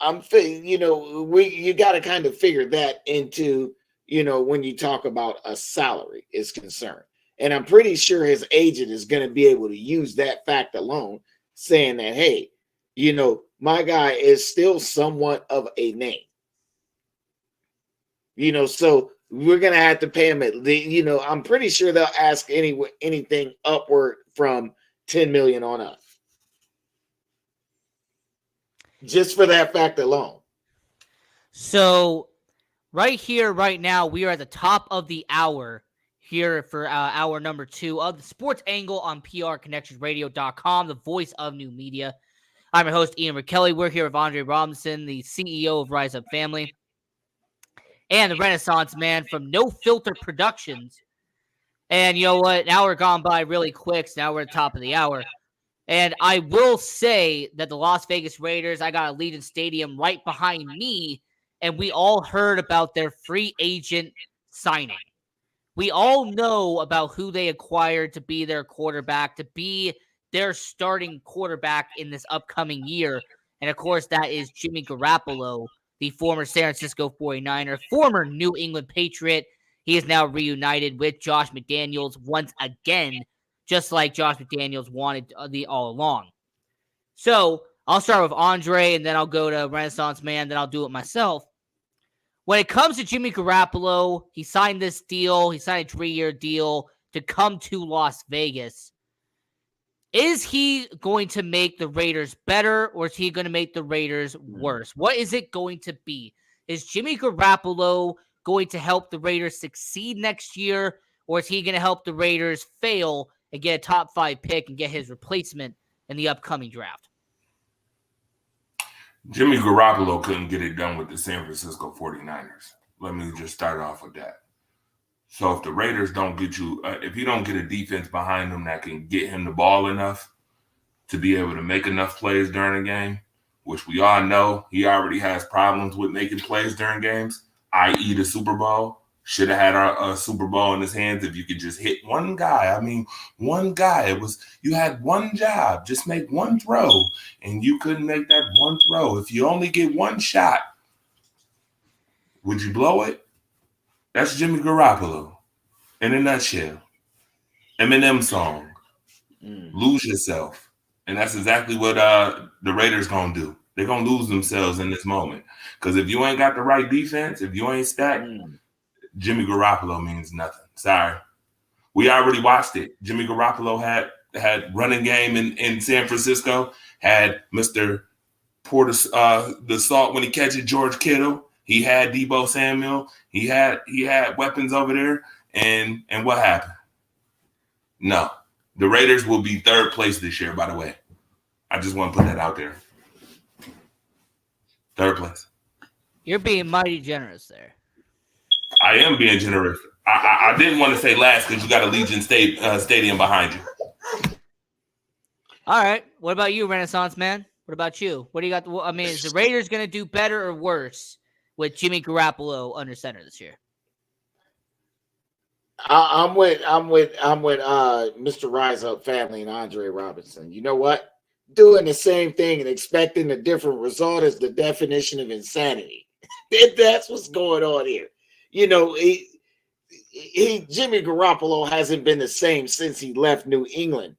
Speaker 3: you got to kind of figure that into, when you talk about a salary is concerned. And I'm pretty sure his agent is going to be able to use that fact alone, saying that, hey, my guy is still somewhat of a name. So we're going to have to pay him I'm pretty sure they'll ask anything upward from 10 million on up. Just for that fact alone.
Speaker 1: So right here, right now, we are at the top of the hour here for hour number 2 of the Sports Angle on PRConnectionsRadio.com, the voice of new media. I'm your host, Ian McKelly. We're here with Andre Robinson, the CEO of Rise Up Family, and the Renaissance Man from No Filter Productions. And you know what? Now we're gone by really quick, so now we're at the top of the hour. And I will say that the Las Vegas Raiders, I got Allegiant Stadium right behind me, and we all heard about their free agent signing. We all know about who they acquired to be their quarterback, to be their starting quarterback in this upcoming year. And, of course, that is Jimmy Garoppolo, the former San Francisco 49er, former New England Patriot. He is now reunited with Josh McDaniels once again, just like Josh McDaniels wanted all along. So I'll start with Andre, and then I'll go to Renaissance Man, then I'll do it myself. When it comes to Jimmy Garoppolo, he signed this deal. He signed a 3-year deal to come to Las Vegas. Is he going to make the Raiders better, or is he going to make the Raiders worse? What is it going to be? Is Jimmy Garoppolo going to help the Raiders succeed next year, or is he going to help the Raiders fail and get a top 5 pick and get his replacement in the upcoming draft?
Speaker 4: Jimmy Garoppolo couldn't get it done with the San Francisco 49ers. Let me just start off with that. So if the Raiders don't get you, if you don't get a defense behind him that can get him the ball enough to be able to make enough plays during a game, which we all know he already has problems with making plays during games, i.e. the Super Bowl. Should have had a Super Bowl in his hands if you could just hit one guy. I mean, one guy. You had one job. Just make one throw, and you couldn't make that one throw. If you only get one shot, would you blow it? That's Jimmy Garoppolo in a nutshell. Eminem song, Lose Yourself. And that's exactly what the Raiders going to do. They're going to lose themselves in this moment. Because if you ain't got the right defense, if you ain't stacked, Jimmy Garoppolo means nothing. Sorry. We already watched it. Jimmy Garoppolo had running game in San Francisco, had Mr. Pour the salt when he catches George Kittle. He had Deebo Samuel. He had weapons over there. And what happened? No. The Raiders will be third place this year, by the way. I just want to put that out there. Third place.
Speaker 1: You're being mighty generous there.
Speaker 4: I am being generous. I didn't want to say last because you got Allegiant Stadium behind you.
Speaker 1: All right. What about you, Renaissance man? What about you? What do you got? I mean, is the Raiders going to do better or worse with Jimmy Garoppolo under center this year?
Speaker 3: I'm with Mr. Rise Up family and Andre Robinson. You know what? Doing the same thing and expecting a different result is the definition of insanity. That's what's going on here. You know, Jimmy Garoppolo hasn't been the same since he left New England.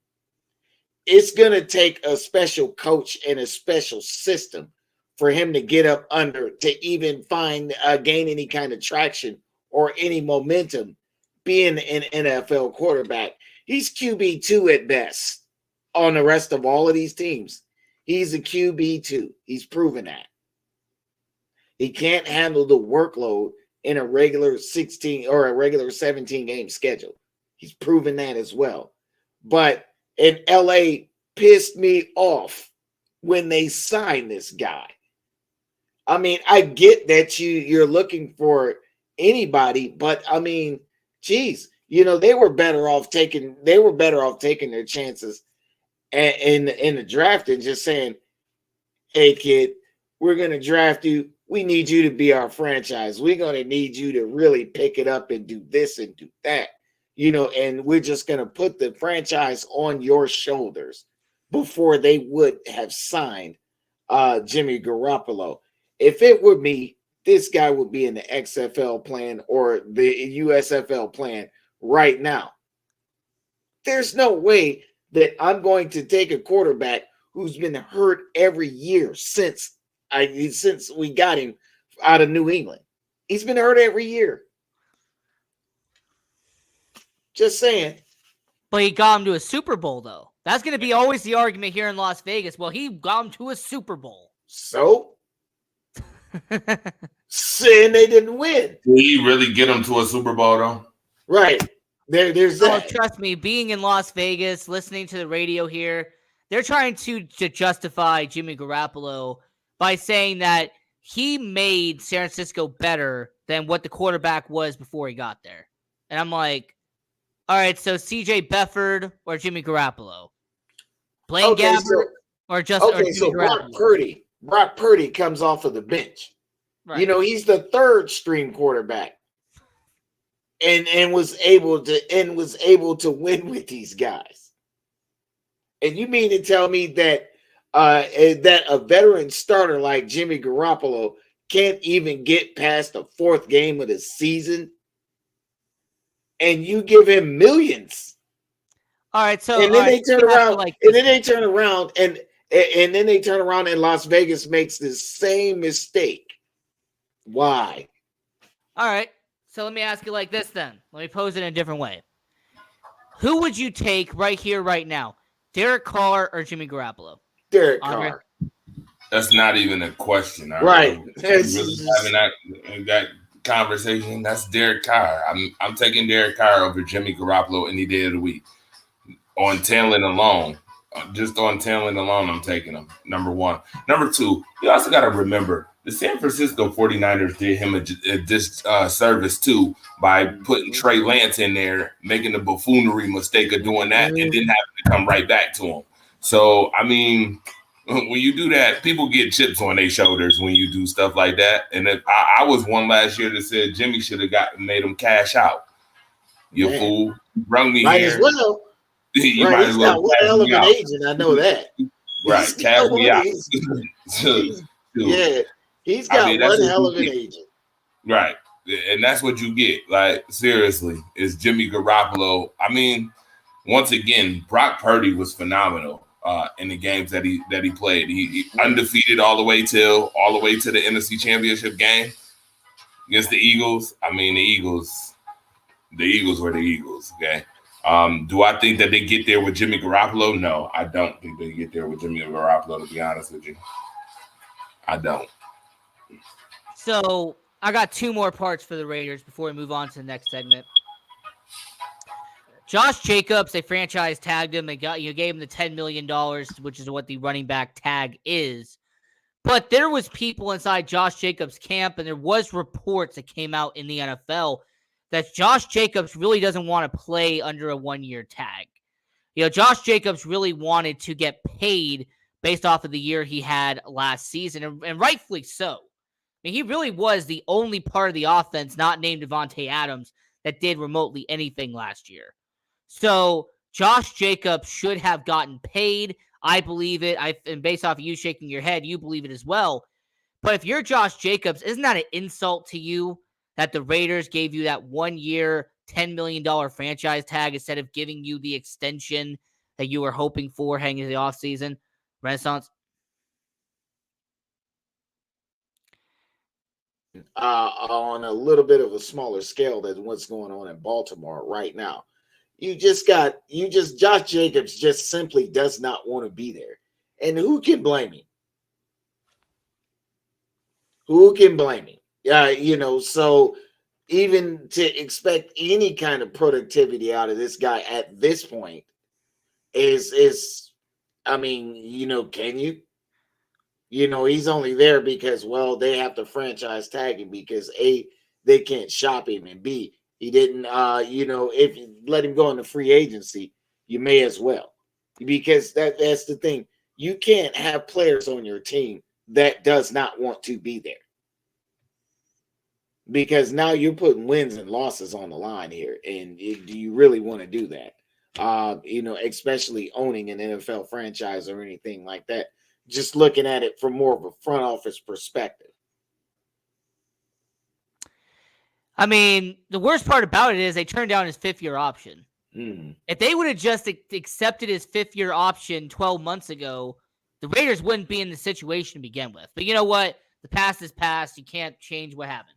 Speaker 3: It's going to take a special coach and a special system for him to get up under to even gain any kind of traction or any momentum being an NFL quarterback. He's QB2 at best on the rest of all of these teams. He's a QB2. He's proven that. He can't handle the workload in a regular 16 or a regular 17 game schedule. He's proven that as well. But in LA pissed me off when they signed this guy. I mean, I get that you're looking for anybody, but I mean, geez, you know, they were better off taking their chances in the draft and just saying, hey kid, we're gonna draft you. We need you to be our franchise. We're going to need you to really pick it up and do this and do that, you know, and we're just going to put the franchise on your shoulders before they would have signed Jimmy Garoppolo. If it were me, this guy would be in the XFL plan or the USFL plan right now. There's no way that I'm going to take a quarterback who's been hurt every year since we got him out of New England. He's been hurt every year. Just saying.
Speaker 1: But he got him to a Super Bowl, though. That's going to be always the argument here in Las Vegas. Well, he got him to a Super Bowl.
Speaker 3: So? Saying they didn't win.
Speaker 4: Did he really get him to a Super Bowl, though?
Speaker 3: Right. There's that.
Speaker 1: Oh, trust me, being in Las Vegas, listening to the radio here, they're trying to justify Jimmy Garoppolo by saying that he made San Francisco better than what the quarterback was before he got there. And I'm like, all right, so CJ Beathard or Jimmy Garoppolo? Blaine Gabbert or Jimmy Garoppolo?
Speaker 3: Brock Purdy comes off of the bench. Right. You know, he's the third string quarterback and was able to win with these guys. And you mean to tell me that that a veteran starter like Jimmy Garoppolo can't even get past the fourth game of the season, and you give him millions?
Speaker 1: All right, so
Speaker 3: and then they turn around, and then they turn around, and Las Vegas makes the same mistake. Why?
Speaker 1: All right, so let me ask you like this then. Let me pose it in a different way. Who would you take right here, right now? Derek Carr or Jimmy Garoppolo?
Speaker 3: Derek Carr.
Speaker 4: That's not even a question.
Speaker 3: Right.
Speaker 4: Really having that conversation. That's Derek Carr. I'm taking Derek Carr over Jimmy Garoppolo any day of the week on talent alone. Just on talent alone, I'm taking him. Number one. Number two, you also got to remember the San Francisco 49ers did him a disservice too by putting Trey Lance in there, making the buffoonery mistake of doing that, and then having to come right back to him. So, I mean, when you do that, people get chips on their shoulders when you do stuff like that. And if I was one last year that said Jimmy should have made him cash out. You fool. Brung me
Speaker 3: might
Speaker 4: here.
Speaker 3: As well.
Speaker 4: You
Speaker 3: right,
Speaker 4: might as well
Speaker 3: got one hell of an agent. I know that.
Speaker 4: Right, cash me out.
Speaker 3: He's got one hell of an agent.
Speaker 4: Right, and that's what you get. Like, seriously, is Jimmy Garoppolo. I mean, once again, Brock Purdy was phenomenal in the games that he played. He undefeated all the way to the NFC Championship game against the Eagles. I mean, the Eagles were the Eagles. Okay. Do I think that they get there with Jimmy Garoppolo? No, I don't think they get there with Jimmy Garoppolo, to be honest with you. I don't.
Speaker 1: So I got two more parts for the Raiders before we move on to the next segment. Josh Jacobs, they franchise tagged him. They gave him the $10 million, which is what the running back tag is. But there was people inside Josh Jacobs' camp, and there was reports that came out in the NFL that Josh Jacobs really doesn't want to play under a one-year tag. Josh Jacobs really wanted to get paid based off of the year he had last season, and rightfully so. I mean, he really was the only part of the offense not named Devontae Adams that did remotely anything last year. So Josh Jacobs should have gotten paid. I believe it. And based off of you shaking your head, you believe it as well. But if you're Josh Jacobs, isn't that an insult to you that the Raiders gave you that 1 year, $10 million franchise tag instead of giving you the extension that you were hoping for heading into the offseason? Renaissance?
Speaker 3: On a little bit of a smaller scale than what's going on in Baltimore right now. Josh Jacobs just simply does not want to be there. And who can blame him? Who can blame him? So even to expect any kind of productivity out of this guy at this point is I mean, can you? He's only there because, well, they have to franchise tag him because A, they can't shop him, and B, he didn't, if you let him go into free agency, you may as well. Because that's the thing. You can't have players on your team that does not want to be there. Because now you're putting wins and losses on the line here. And do you really want to do that? Especially owning an NFL franchise or anything like that. Just looking at it from more of a front office perspective.
Speaker 1: I mean, the worst part about it is they turned down his fifth-year option. If they would have just accepted his fifth-year option 12 months ago, the Raiders wouldn't be in the situation to begin with. But you know what? The past is past. You can't change what happened.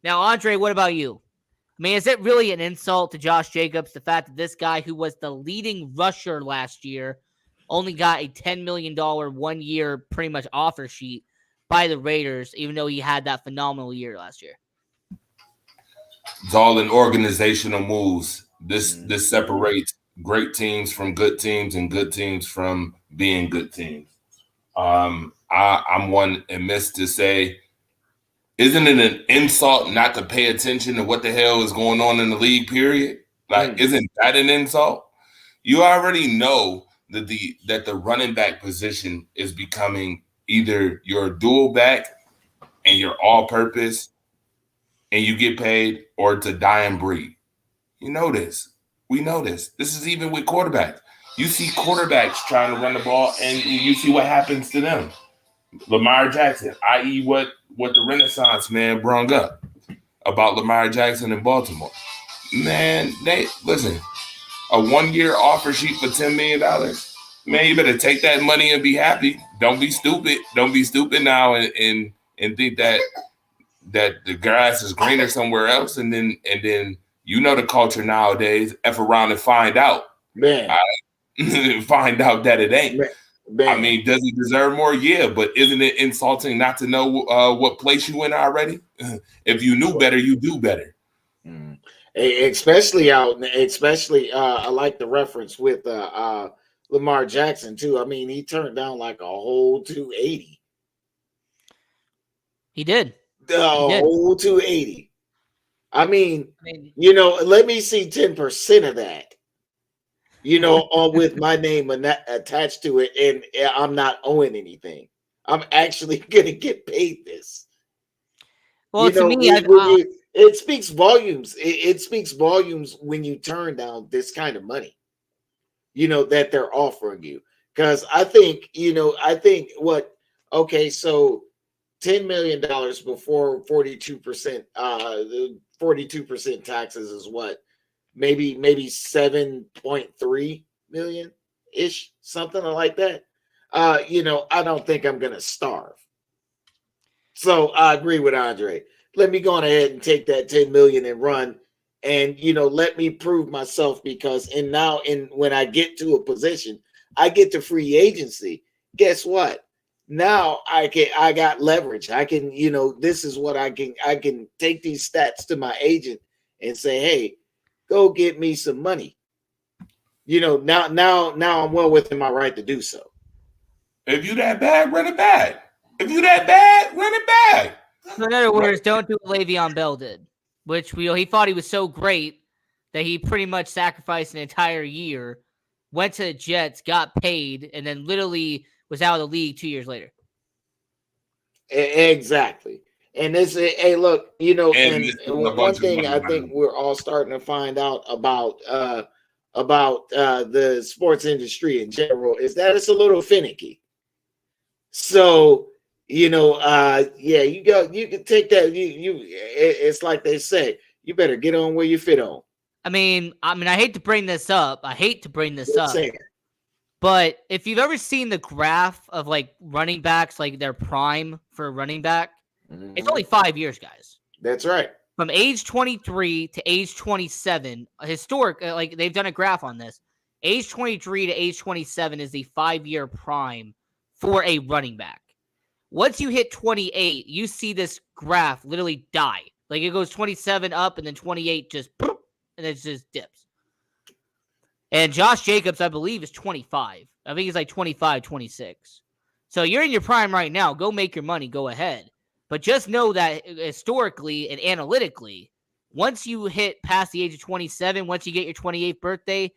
Speaker 1: Now, Andre, what about you? I mean, is it really an insult to Josh Jacobs, the fact that this guy who was the leading rusher last year only got a $10 million 1 year pretty much offer sheet by the Raiders, even though he had that phenomenal year last year?
Speaker 4: It's all in organizational moves. This separates great teams from good teams and good teams from being good teams. I'm one amiss to say, isn't it an insult not to pay attention to what the hell is going on in the league, period? Like, isn't that an insult? You already know that the running back position is becoming either your dual back and your all-purpose and you get paid, or it's a dying breed. You know this. We know this. This is even with quarterbacks. You see quarterbacks trying to run the ball, and you see what happens to them. Lamar Jackson, i.e. what the Renaissance man brung up about Lamar Jackson in Baltimore. Man, listen, a 1 year offer sheet for $10 million. Man, you better take that money and be happy. Don't be stupid. Don't be stupid now and think that the grass is greener somewhere else. And then the culture nowadays, F around and find out.
Speaker 3: Man.
Speaker 4: Find out that it ain't.
Speaker 3: Man.
Speaker 4: I mean, does he deserve more? Yeah, but isn't it insulting not to know what place you in already? If you knew better, you do better.
Speaker 3: Mm. Especially I like the reference with Lamar Jackson too. I mean, he turned down like a whole 280.
Speaker 1: He did.
Speaker 3: Whole 280. I mean, let me see 10% of that. All with my name attached to it, and I'm not owing anything. I'm actually gonna get paid this.
Speaker 1: Well, to me,
Speaker 3: it speaks volumes. It speaks volumes when you turn down this kind of money, that they're offering you. Because I think what, okay, so $10 million before 42%, the 42% taxes is what? Maybe 7.3 million ish, something like that. I don't think I'm gonna starve. So I agree with Andre. Let me go on ahead and take that 10 million and run, and let me prove myself, because when I get to a position, I get to free agency. Guess what? Now I got leverage. I can, this is what I can take these stats to my agent and say, hey, go get me some money. Now I'm well within my right to do so.
Speaker 4: If you that bad, run it back. If you that bad, run it back.
Speaker 1: So in other words, don't do what Le'Veon Bell did, which he thought he was so great that he pretty much sacrificed an entire year, went to the Jets, got paid, and then literally was out of the league 2 years later.
Speaker 3: Exactly. And this, hey, look, and one thing I think we're all starting to find out about the sports industry in general is that it's a little finicky. So, you can take that. It's like they say, you better get on where you fit on.
Speaker 1: I mean, I hate to bring this up. But if you've ever seen the graph of like running backs, like their prime for a running back, it's only 5 years, guys.
Speaker 3: That's right.
Speaker 1: From age 23 to age 27, historic, like they've done a graph on this. Age 23 to age 27 is the 5-year prime for a running back. Once you hit 28, you see this graph literally die. Like it goes 27 up and then 28 just, and it just dips. And Josh Jacobs, I believe, is 25. I think he's like 25, 26. So you're in your prime right now. Go make your money. Go ahead. But just know that historically and analytically, once you hit past the age of 27, once you get your 28th birthday,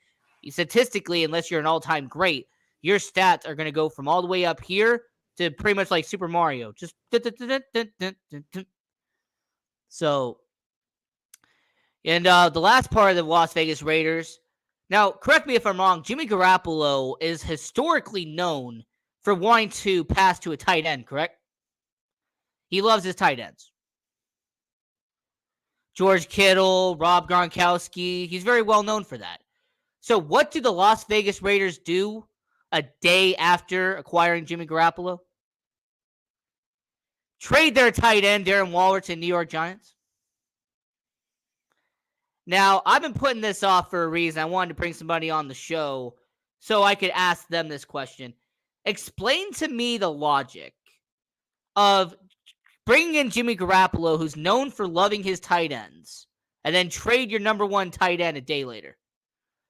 Speaker 1: statistically, unless you're an all-time great, your stats are going to go from all the way up here to pretty much like Super Mario. Just so. And the last part of the Las Vegas Raiders. Now, correct me if I'm wrong, Jimmy Garoppolo is historically known for wanting to pass to a tight end, correct? He loves his tight ends. George Kittle, Rob Gronkowski, he's very well known for that. So what do the Las Vegas Raiders do a day after acquiring Jimmy Garoppolo? Trade their tight end, Darren Waller, to New York Giants. Now, I've been putting this off for a reason. I wanted to bring somebody on the show so I could ask them this question. Explain to me the logic of bringing in Jimmy Garoppolo, who's known for loving his tight ends, and then trade your number one tight end a day later.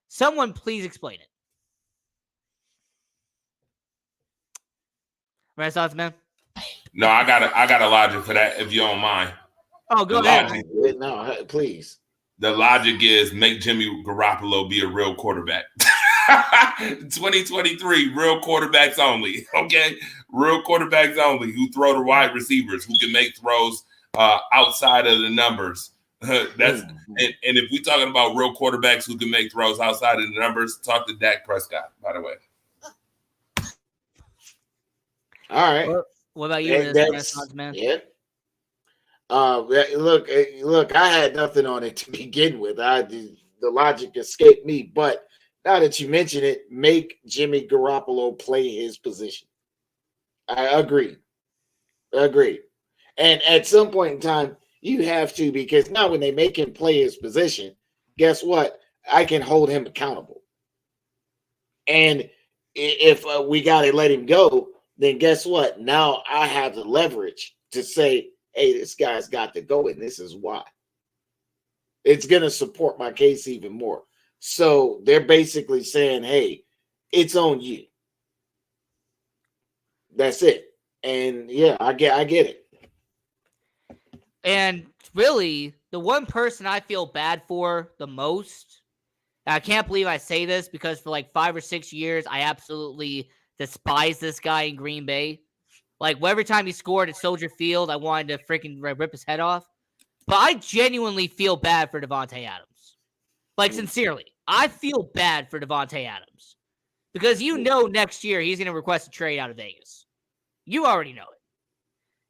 Speaker 1: Someone please explain it. Renaissance man?
Speaker 4: No, I got a logic for that, if you don't mind.
Speaker 1: Oh, go ahead.
Speaker 3: No, please.
Speaker 4: The logic is make Jimmy Garoppolo be a real quarterback. 2023, real quarterbacks only. Okay, real quarterbacks only who throw to wide receivers, who can make throws outside of the numbers. And if we're talking about real quarterbacks who can make throws outside of the numbers, talk to Dak Prescott, by the way.
Speaker 3: All right.
Speaker 1: What about you, Renaissance man?
Speaker 3: Yeah. Look, I had nothing on it to begin with. The logic escaped me, but now that you mention it, make Jimmy Garoppolo play his position. I agree. And at some point in time, you have to, because now when they make him play his position, guess what? I can hold him accountable. And if we got to let him go, then guess what? Now I have the leverage to say, hey, this guy's got to go, and this is why. It's going to support my case even more. So they're basically saying, hey, it's on you. That's it. And yeah, I get it.
Speaker 1: And really, the one person I feel bad for the most, I can't believe I say this because for like 5 or 6 years, I absolutely despise this guy in Green Bay. Like, every time he scored at Soldier Field, I wanted to freaking rip his head off. But I genuinely feel bad for Devontae Adams. Like, sincerely, I feel bad for Devontae Adams. Because next year he's going to request a trade out of Vegas. You already know it.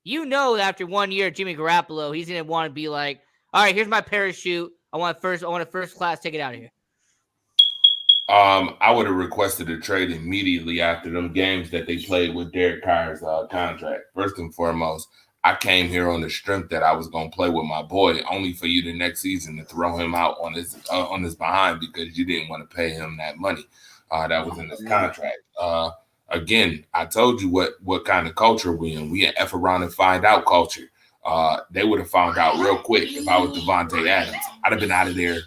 Speaker 1: You know that after 1 year, Jimmy Garoppolo, he's going to want to be like, all right, here's my parachute. I want a first class ticket out of here.
Speaker 4: I would have requested a trade immediately after them games that they played with Derek Carr's contract. First and foremost, I came here on the strength that I was going to play with my boy, only for you the next season to throw him out on his behind because you didn't want to pay him that money that was in his contract. Again, I told you what kind of culture we in. We in F around and find out culture. They would have found out real quick if I was Devontae Adams. I'd have been out of there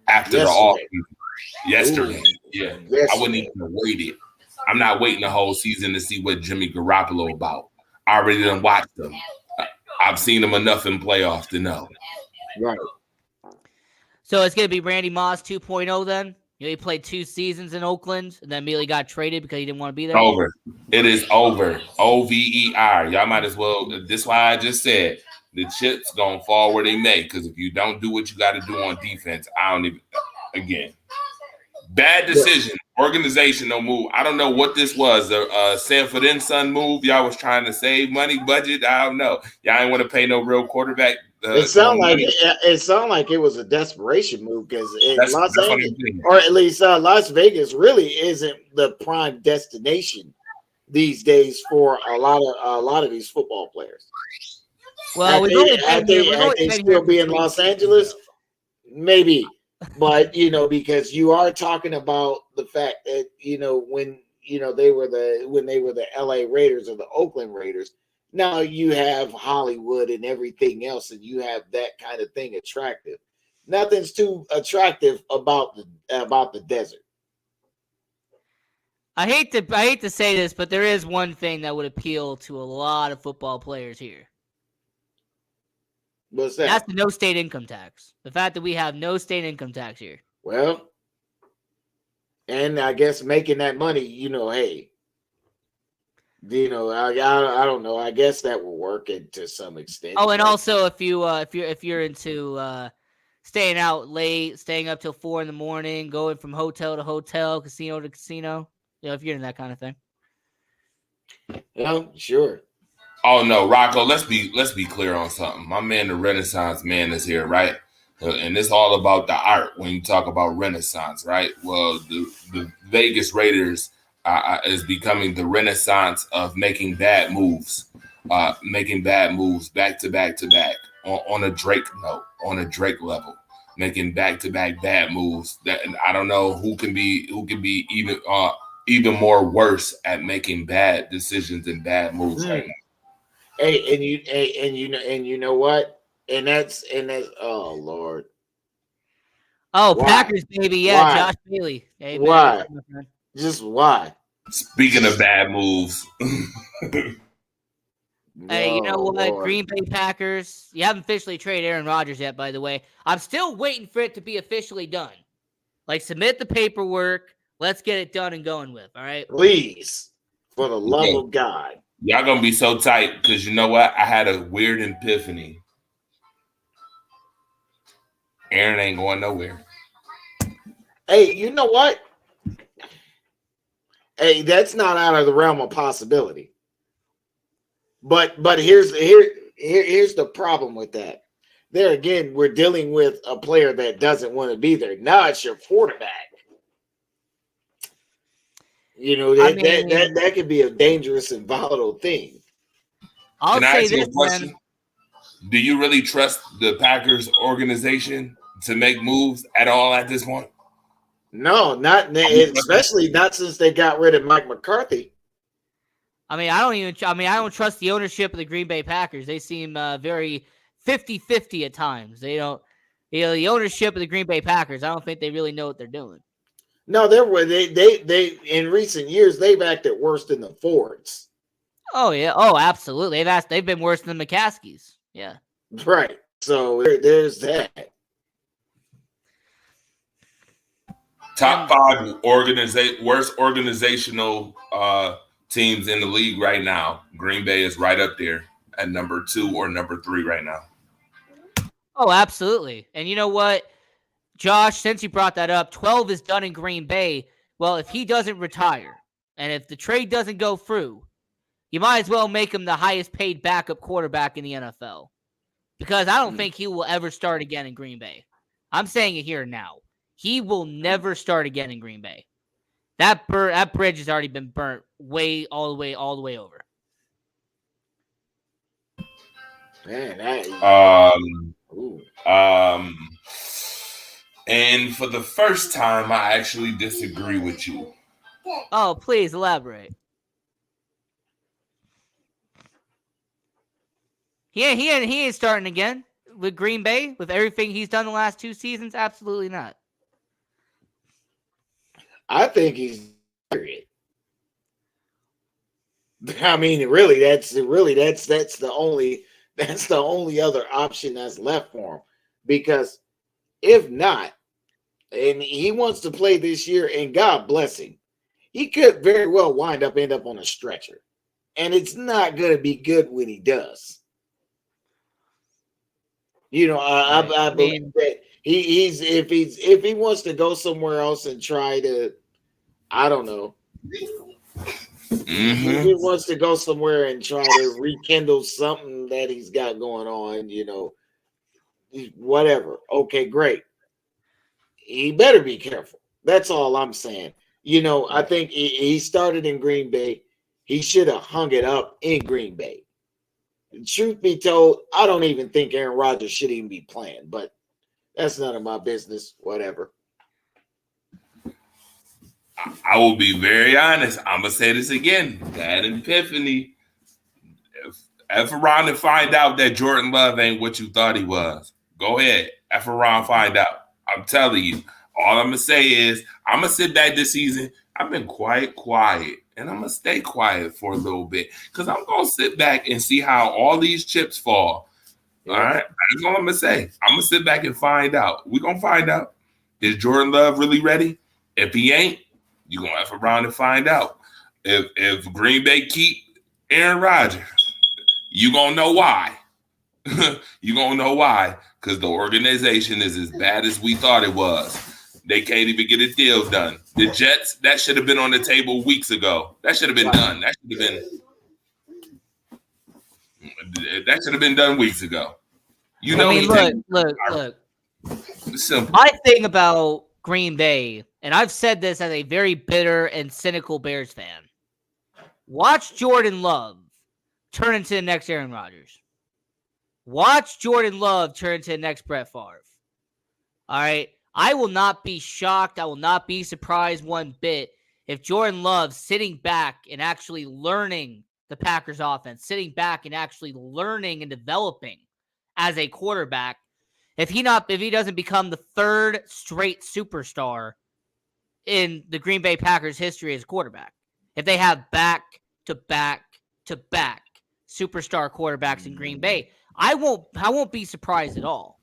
Speaker 4: after the offseason. Yesterday. Yeah. Yesterday. I wouldn't even have waited. I'm not waiting the whole season to see what Jimmy Garoppolo about. I already done watched him. I've seen him enough in playoffs to know.
Speaker 3: Right.
Speaker 1: So it's going to be Randy Moss 2.0 then? He played 2 seasons in Oakland and then immediately got traded because he didn't want to be there?
Speaker 4: Over. It is over. Over. Y'all might as well. This is why I just said the chips going to fall where they may, because if you don't do what you got to do on defense, I don't even – again – bad decision, organizational move. I don't know what this was. A Sanford and Son move. Y'all was trying to save money, budget. I don't know. Y'all ain't want to pay no real quarterback.
Speaker 3: It sounded like it was a desperation move because Los Angeles, or at least Las Vegas, really isn't the prime destination these days for a lot of these football players.
Speaker 1: Well,
Speaker 3: they still be in Los Angeles, maybe. But because you are talking about the fact that when they were the LA Raiders or the Oakland Raiders, now you have Hollywood and everything else, and you have that kind of thing attractive. Nothing's too attractive about the desert.
Speaker 1: I hate to say this, but there is one thing that would appeal to a lot of football players here.
Speaker 3: What's that?
Speaker 1: That's the no state income tax. The fact that we have no state income tax here.
Speaker 3: Well, and I guess making that money, hey, I don't know. I guess that will work to some extent.
Speaker 1: Oh, and also if you're into staying out late, staying up till 4 a.m, going from hotel to hotel, casino to casino, if you're in that kind of thing.
Speaker 3: Yeah, sure.
Speaker 4: Oh no, Rocco, let's be clear on something. My man, the Renaissance man, is here, right? And it's all about the art when you talk about Renaissance, right? Well, the Vegas Raiders is becoming the Renaissance of making bad moves back to back to back on a Drake note, on a Drake level, making back to back bad moves. That I don't know who can be even more worse at making bad decisions and bad moves right now.
Speaker 3: Hey, and you know what? And that's oh Lord.
Speaker 1: Oh, why? Packers, baby, yeah, why? Josh Bailey. Hey,
Speaker 3: why? Just why?
Speaker 4: Speaking of bad moves.
Speaker 1: Hey, you know what? Lord. Green Bay Packers. You haven't officially traded Aaron Rodgers yet, by the way. I'm still waiting for it to be officially done. Like, submit the paperwork. Let's get it done and going with, all right?
Speaker 3: Please, for the love of God.
Speaker 4: Y'all gonna be so tight because you know what? I had a weird epiphany. Aaron ain't going nowhere.
Speaker 3: Hey, you know what? Hey, that's not out of the realm of possibility. But here's the problem with that. There again, we're dealing with a player that doesn't want to be there. Now it's your quarterback. That could be a dangerous and volatile thing.
Speaker 1: I'll say this, man.
Speaker 4: Do you really trust the Packers organization to make moves at all at this point?
Speaker 3: No, not especially not since they got rid of Mike McCarthy.
Speaker 1: I mean, I don't trust the ownership of the Green Bay Packers. They seem very 50-50 at times. They don't, the ownership of the Green Bay Packers, I don't think they really know what they're doing.
Speaker 3: No, they in recent years they've acted worse than the Fords.
Speaker 1: Oh yeah, oh absolutely. They've been worse than the McCaskies. Yeah,
Speaker 3: right. So there's that.
Speaker 4: Top 5 worst organizational teams in the league right now. Green Bay is right up there at number 2 or number 3 right now.
Speaker 1: Oh, absolutely. And you know what, Josh, since you brought that up, 12 is done in Green Bay. Well, if he doesn't retire and if the trade doesn't go through, you might as well make him the highest paid backup quarterback in the NFL, because I don't think he will ever start again in Green Bay. I'm saying it here now. He will never start again in Green Bay. That bridge has already been burnt all the way over.
Speaker 3: Man,
Speaker 4: and for the first time, I actually disagree with you.
Speaker 1: Oh, please elaborate. He ain't starting again with Green Bay with everything he's done the last 2 seasons. Absolutely not.
Speaker 3: I think he's period. I mean, really, that's the only other option that's left for him. Because if not, and he wants to play this year, and God bless him, he could very well end up on a stretcher, and it's not going to be good when he does. You know, I believe that he's if he wants to go somewhere else and try to, I don't know. If he wants to go somewhere and try to rekindle something that he's got going on, you know, whatever. Okay, great. He better be careful. That's all I'm saying. You know, I think he started in Green Bay. He should have hung it up in Green Bay. Truth be told, I don't even think Aaron Rodgers should even be playing, but that's none of my business. Whatever.
Speaker 4: I will be very honest. I'm going to say this again. That epiphany. F around and find out that Jordan Love ain't what you thought he was. Go ahead. F around, find out. I'm telling you. All I'm going to say is I'm going to sit back this season. I've been quiet, and I'm going to stay quiet for a little bit because I'm going to sit back and see how all these chips fall. Yeah. All right? That's all I'm going to say. I'm going to sit back and find out. We're going to find out. Is Jordan Love really ready? If he ain't, you're going to F around and find out. If Green Bay keep Aaron Rodgers, you're going to know why. You're going to know why because the organization is as bad as we thought it was. They can't even get a deal done. The Jets, that should have been on the table weeks ago. That should have been done. That should have been done weeks ago. You know,
Speaker 1: look. My thing about Green Bay, and I've said this as a very bitter and cynical Bears fan. Watch Jordan Love turn into the next Aaron Rodgers. Watch Jordan Love turn into the next Brett Favre. All right. I will not be shocked. I will not be surprised one bit if Jordan Love sitting back and actually learning the Packers offense, sitting back and actually learning and developing as a quarterback, if he doesn't become the 3rd straight superstar in the Green Bay Packers history as a quarterback. If they have back-to-back superstar quarterbacks in Green Bay, I won't be surprised at all.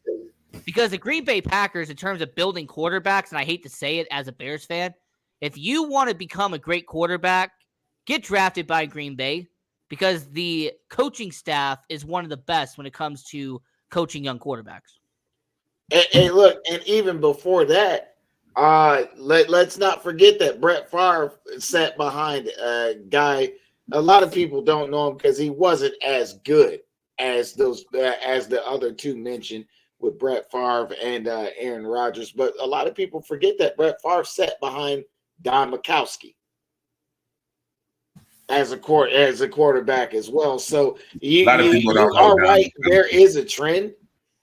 Speaker 1: Because the Green Bay Packers, in terms of building quarterbacks, and I hate to say it as a Bears fan, if you want to become a great quarterback, get drafted by Green Bay because the coaching staff is one of the best when it comes to coaching young quarterbacks.
Speaker 3: And look, and even before that, let's not forget that Brett Favre sat behind a guy. A lot of people don't know him because he wasn't as good as the other two mentioned, with Brett Favre and Aaron Rodgers. But a lot of people forget that Brett Favre sat behind Don Majkowski as a quarterback as well. So you are right. There is a trend.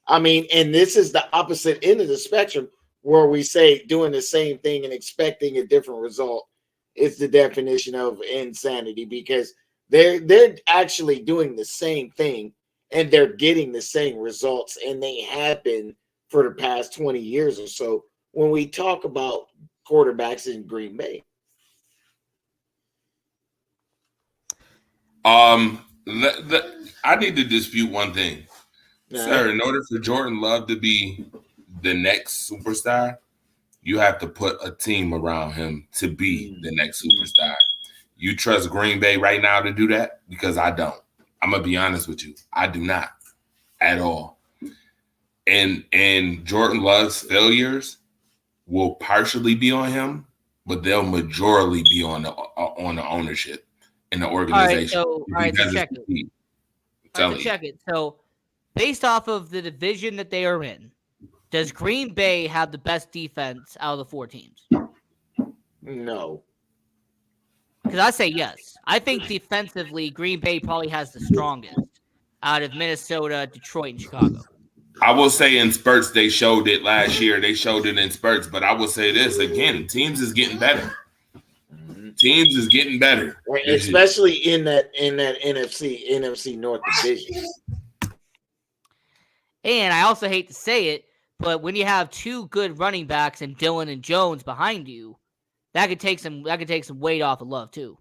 Speaker 3: I mean, and this is the opposite end of the spectrum where we say doing the same thing and expecting a different result is the definition of insanity, because they're actually doing the same thing and they're getting the same results, and they have been for the past 20 years or so when we talk about quarterbacks in Green Bay.
Speaker 4: I need to dispute one thing. Sir, in order for Jordan Love to be the next superstar, you have to put a team around him to be the next superstar. You trust Green Bay right now to do that? Because I don't. I'm going to be honest with you. I do not at all. And Jordan Love's failures will partially be on him, but they'll majorly be on the ownership and the organization.
Speaker 1: All right, so check it. So based off of the division that they are in, does Green Bay have the best defense out of the 4 teams?
Speaker 3: No.
Speaker 1: Because I say yes. I think defensively, Green Bay probably has the strongest out of Minnesota, Detroit, and Chicago.
Speaker 4: I will say in spurts, they showed it last year. They showed it in spurts. But I will say this again, teams is getting better. Teams is getting better.
Speaker 3: Especially in that NFC North division.
Speaker 1: And I also hate to say it, but when you have 2 good running backs and Dillon and Jones behind you, that could take some weight off of Love too.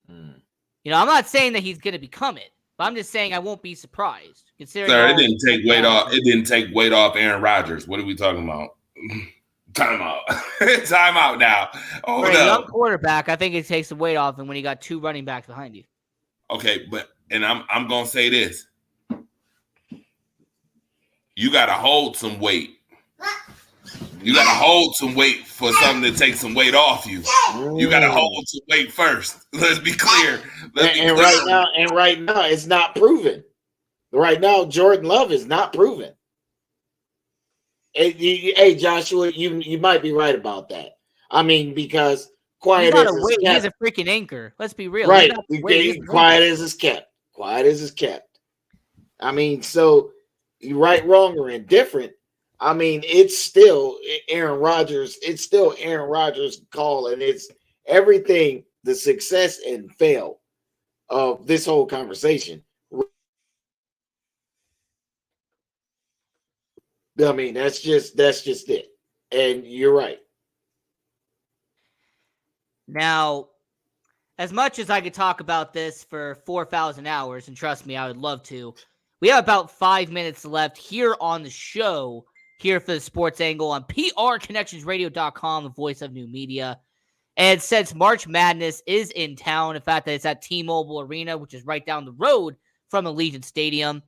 Speaker 1: I'm not saying that he's going to become it, but I'm just saying I won't be surprised. Considering
Speaker 4: it didn't take weight off. It didn't take weight off Aaron Rodgers. What are we talking about? Time out. Time out now.
Speaker 1: For a young quarterback, I think it takes the weight off him when you got 2 running backs behind you.
Speaker 4: Okay, and I'm gonna say this. You gotta hold some weight. You gotta hold some weight for something to take some weight off you. You gotta hold some weight first. Let's be clear.
Speaker 3: Right now, it's not proven. Right now, Jordan Love is not proven. Hey, Joshua, you might be right about that. I mean, because quiet as is kept.
Speaker 1: He's a freaking anchor. Let's be real.
Speaker 3: Right. Quiet as is kept. Quiet as is kept. I mean, so right, wrong, or indifferent. I mean, it's still Aaron Rodgers. It's still Aaron Rodgers' call, and it's everything, the success and fail of this whole conversation. I mean, that's just it. And you're right.
Speaker 1: Now, as much as I could talk about this for 4,000 hours, and trust me, I would love to, we have about 5 minutes left here on the show, here for the Sports Angle on prconnectionsradio.com, the voice of new media. And since March Madness is in town, the fact that it's at T-Mobile Arena, which is right down the road from Allegiant Stadium,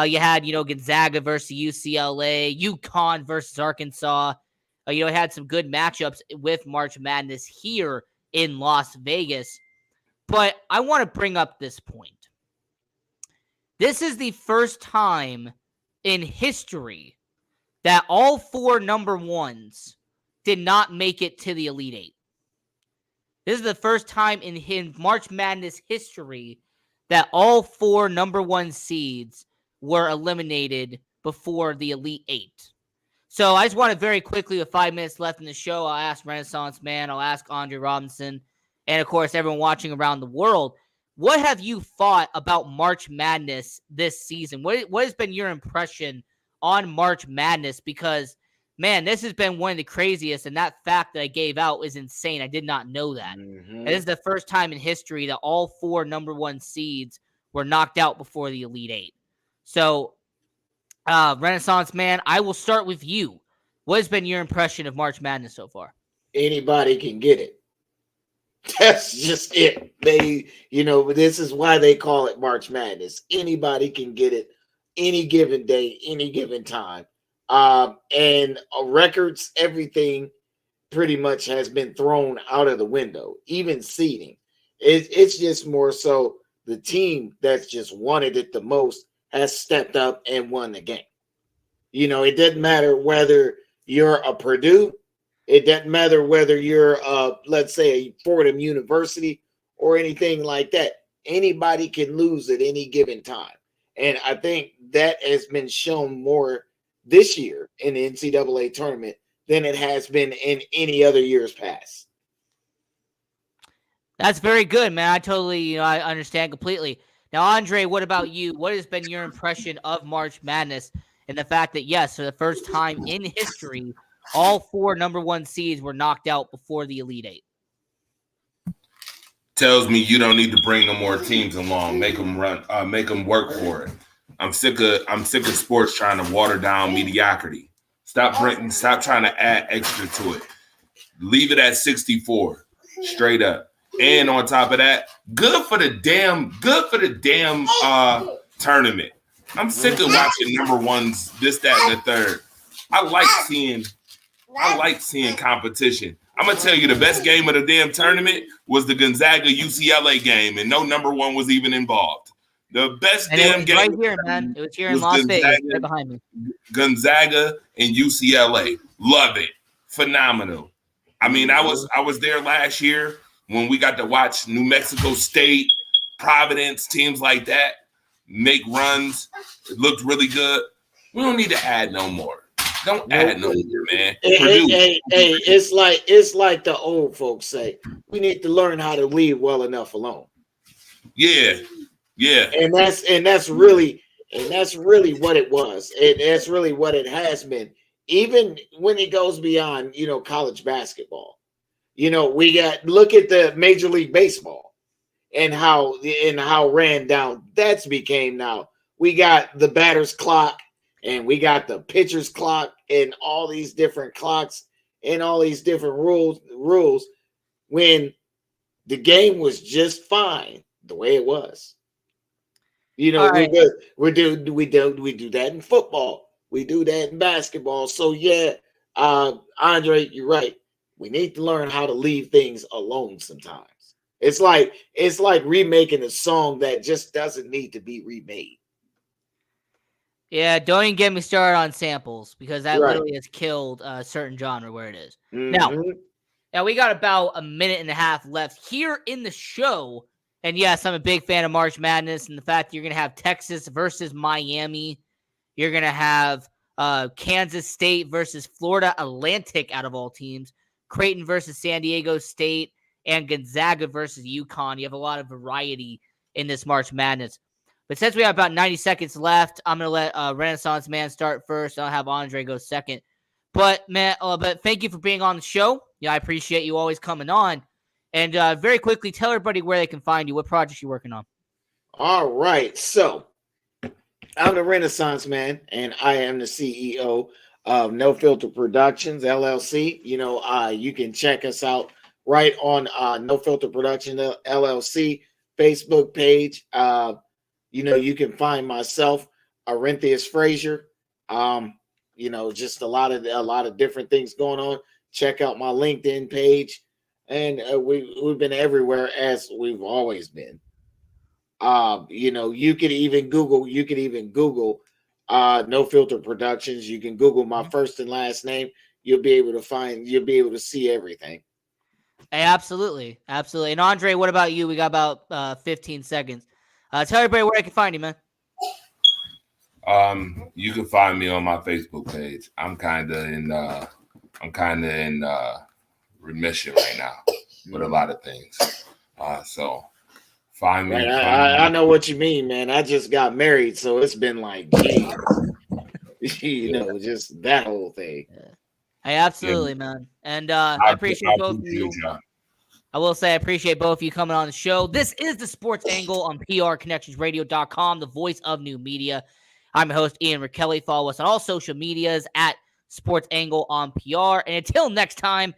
Speaker 1: you had, Gonzaga versus UCLA, UConn versus Arkansas. It had some good matchups with March Madness here in Las Vegas. But I want to bring up this point. This is the first time in history that all 4 number 1s did not make it to the Elite 8. This is the first time in March Madness history that all 4 number 1 seeds were eliminated before the Elite 8. So I just want to very quickly, with 5 minutes left in the show, I'll ask Renaissance Man, I'll ask Andre Robinson, and of course everyone watching around the world, what have you thought about March Madness this season? What has been your impression on March Madness? Because, man, this has been one of the craziest, and that fact that I gave out is insane. I did not know that. And this is the first time in history that all 4 number 1 seeds were knocked out before the Elite 8. So, Renaissance Man, I will start with you. What has been your impression of March Madness so far?
Speaker 3: Anybody can get it. That's just it. This is why they call it March Madness. Anybody can get it any given day, any given time. And records, everything pretty much has been thrown out of the window, even seeding. It's just more so the team that's just wanted it the most has stepped up and won the game. It doesn't matter whether you're a Purdue, it doesn't matter whether you're, let's say, a Fordham University or anything like that. Anybody can lose at any given time. And I think that has been shown more this year in the NCAA tournament than it has been in any other years past.
Speaker 1: That's very good, man. I totally, I understand completely. Now, Andre, what about you? What has been your impression of March Madness and the fact that, yes, for the first time in history, all 4 number 1 seeds were knocked out before the Elite Eight?
Speaker 4: Tells me you don't need to bring no more teams along. Make them work for it. I'm sick of sports trying to water down mediocrity. Stop trying to add extra to it. Leave it at 64, straight up. And on top of that, good for the damn tournament. I'm sick of watching number ones, this, that, and the third. I like seeing competition. I'm gonna tell you, the best game of the damn tournament was the Gonzaga UCLA game, and no number 1 was even involved. The best damn game
Speaker 1: right here, man. It was here in Las Vegas, right behind me.
Speaker 4: Gonzaga and UCLA. Love it. Phenomenal. I mean, I was there last year when we got to watch New Mexico State, Providence, teams like that make runs. It looked really good. We don't need to add no more. Don't add no more, man.
Speaker 3: Hey, it's like the old folks say. We need to learn how to leave well enough alone.
Speaker 4: Yeah.
Speaker 3: And that's really what it was. And that's really what it has been. Even when it goes beyond, college basketball. Look at the Major League Baseball and how ran down that's became now. We got the batter's clock and we got the pitcher's clock and all these different clocks and all these different rules when the game was just fine the way it was.
Speaker 1: Right.
Speaker 3: we do that in football. We do that in basketball. So yeah, Andre, you're right. We need to learn how to leave things alone sometimes. It's like remaking a song that just doesn't need to be remade.
Speaker 1: Yeah, don't even get me started on samples because that
Speaker 3: Right.
Speaker 1: literally has killed a certain genre where it is.
Speaker 3: Mhm.
Speaker 1: Now we got about a minute and a half left here in the show. And yes, I'm a big fan of March Madness and the fact that you're going to have Texas versus Miami. You're going to have Kansas State versus Florida Atlantic out of all teams. Creighton versus San Diego State, and Gonzaga versus UConn. You have a lot of variety in this March Madness. But since we have about 90 seconds left, I'm going to let Renaissance Man start first. I'll have Andre go second. But, man, thank you for being on the show. Yeah, I appreciate you always coming on. And very quickly, tell everybody where they can find you, what projects you're working on.
Speaker 3: All right. So I'm the Renaissance Man, and I am the CEO of No Filter Productions, LLC. You can check us out right on No Filter Production, LLC Facebook page. You can find myself, Arenthous Frazier. Just a lot of different things going on. Check out my LinkedIn page. And we've been everywhere as we've always been. You could even Google No Filter Productions. You can Google my first and last name. You'll be able to see everything.
Speaker 1: Hey, absolutely. And Andre, what about you? We got about 15 seconds. Tell everybody where I can find you, man.
Speaker 4: You can find me on my Facebook page. I'm kind of in remission right now with a lot of things. So find me.
Speaker 3: Right, I know what you mean, man. I just got married, so it's been like years. Just that whole thing.
Speaker 1: Hey, absolutely, man. And I appreciate both of you. I will say I appreciate both of you coming on the show. This is the Sports Angle on PRConnectionsRadio.com, the voice of new media. I'm your host, Ian Rakelli. Follow us on all social medias at Sports Angle on PR. And until next time,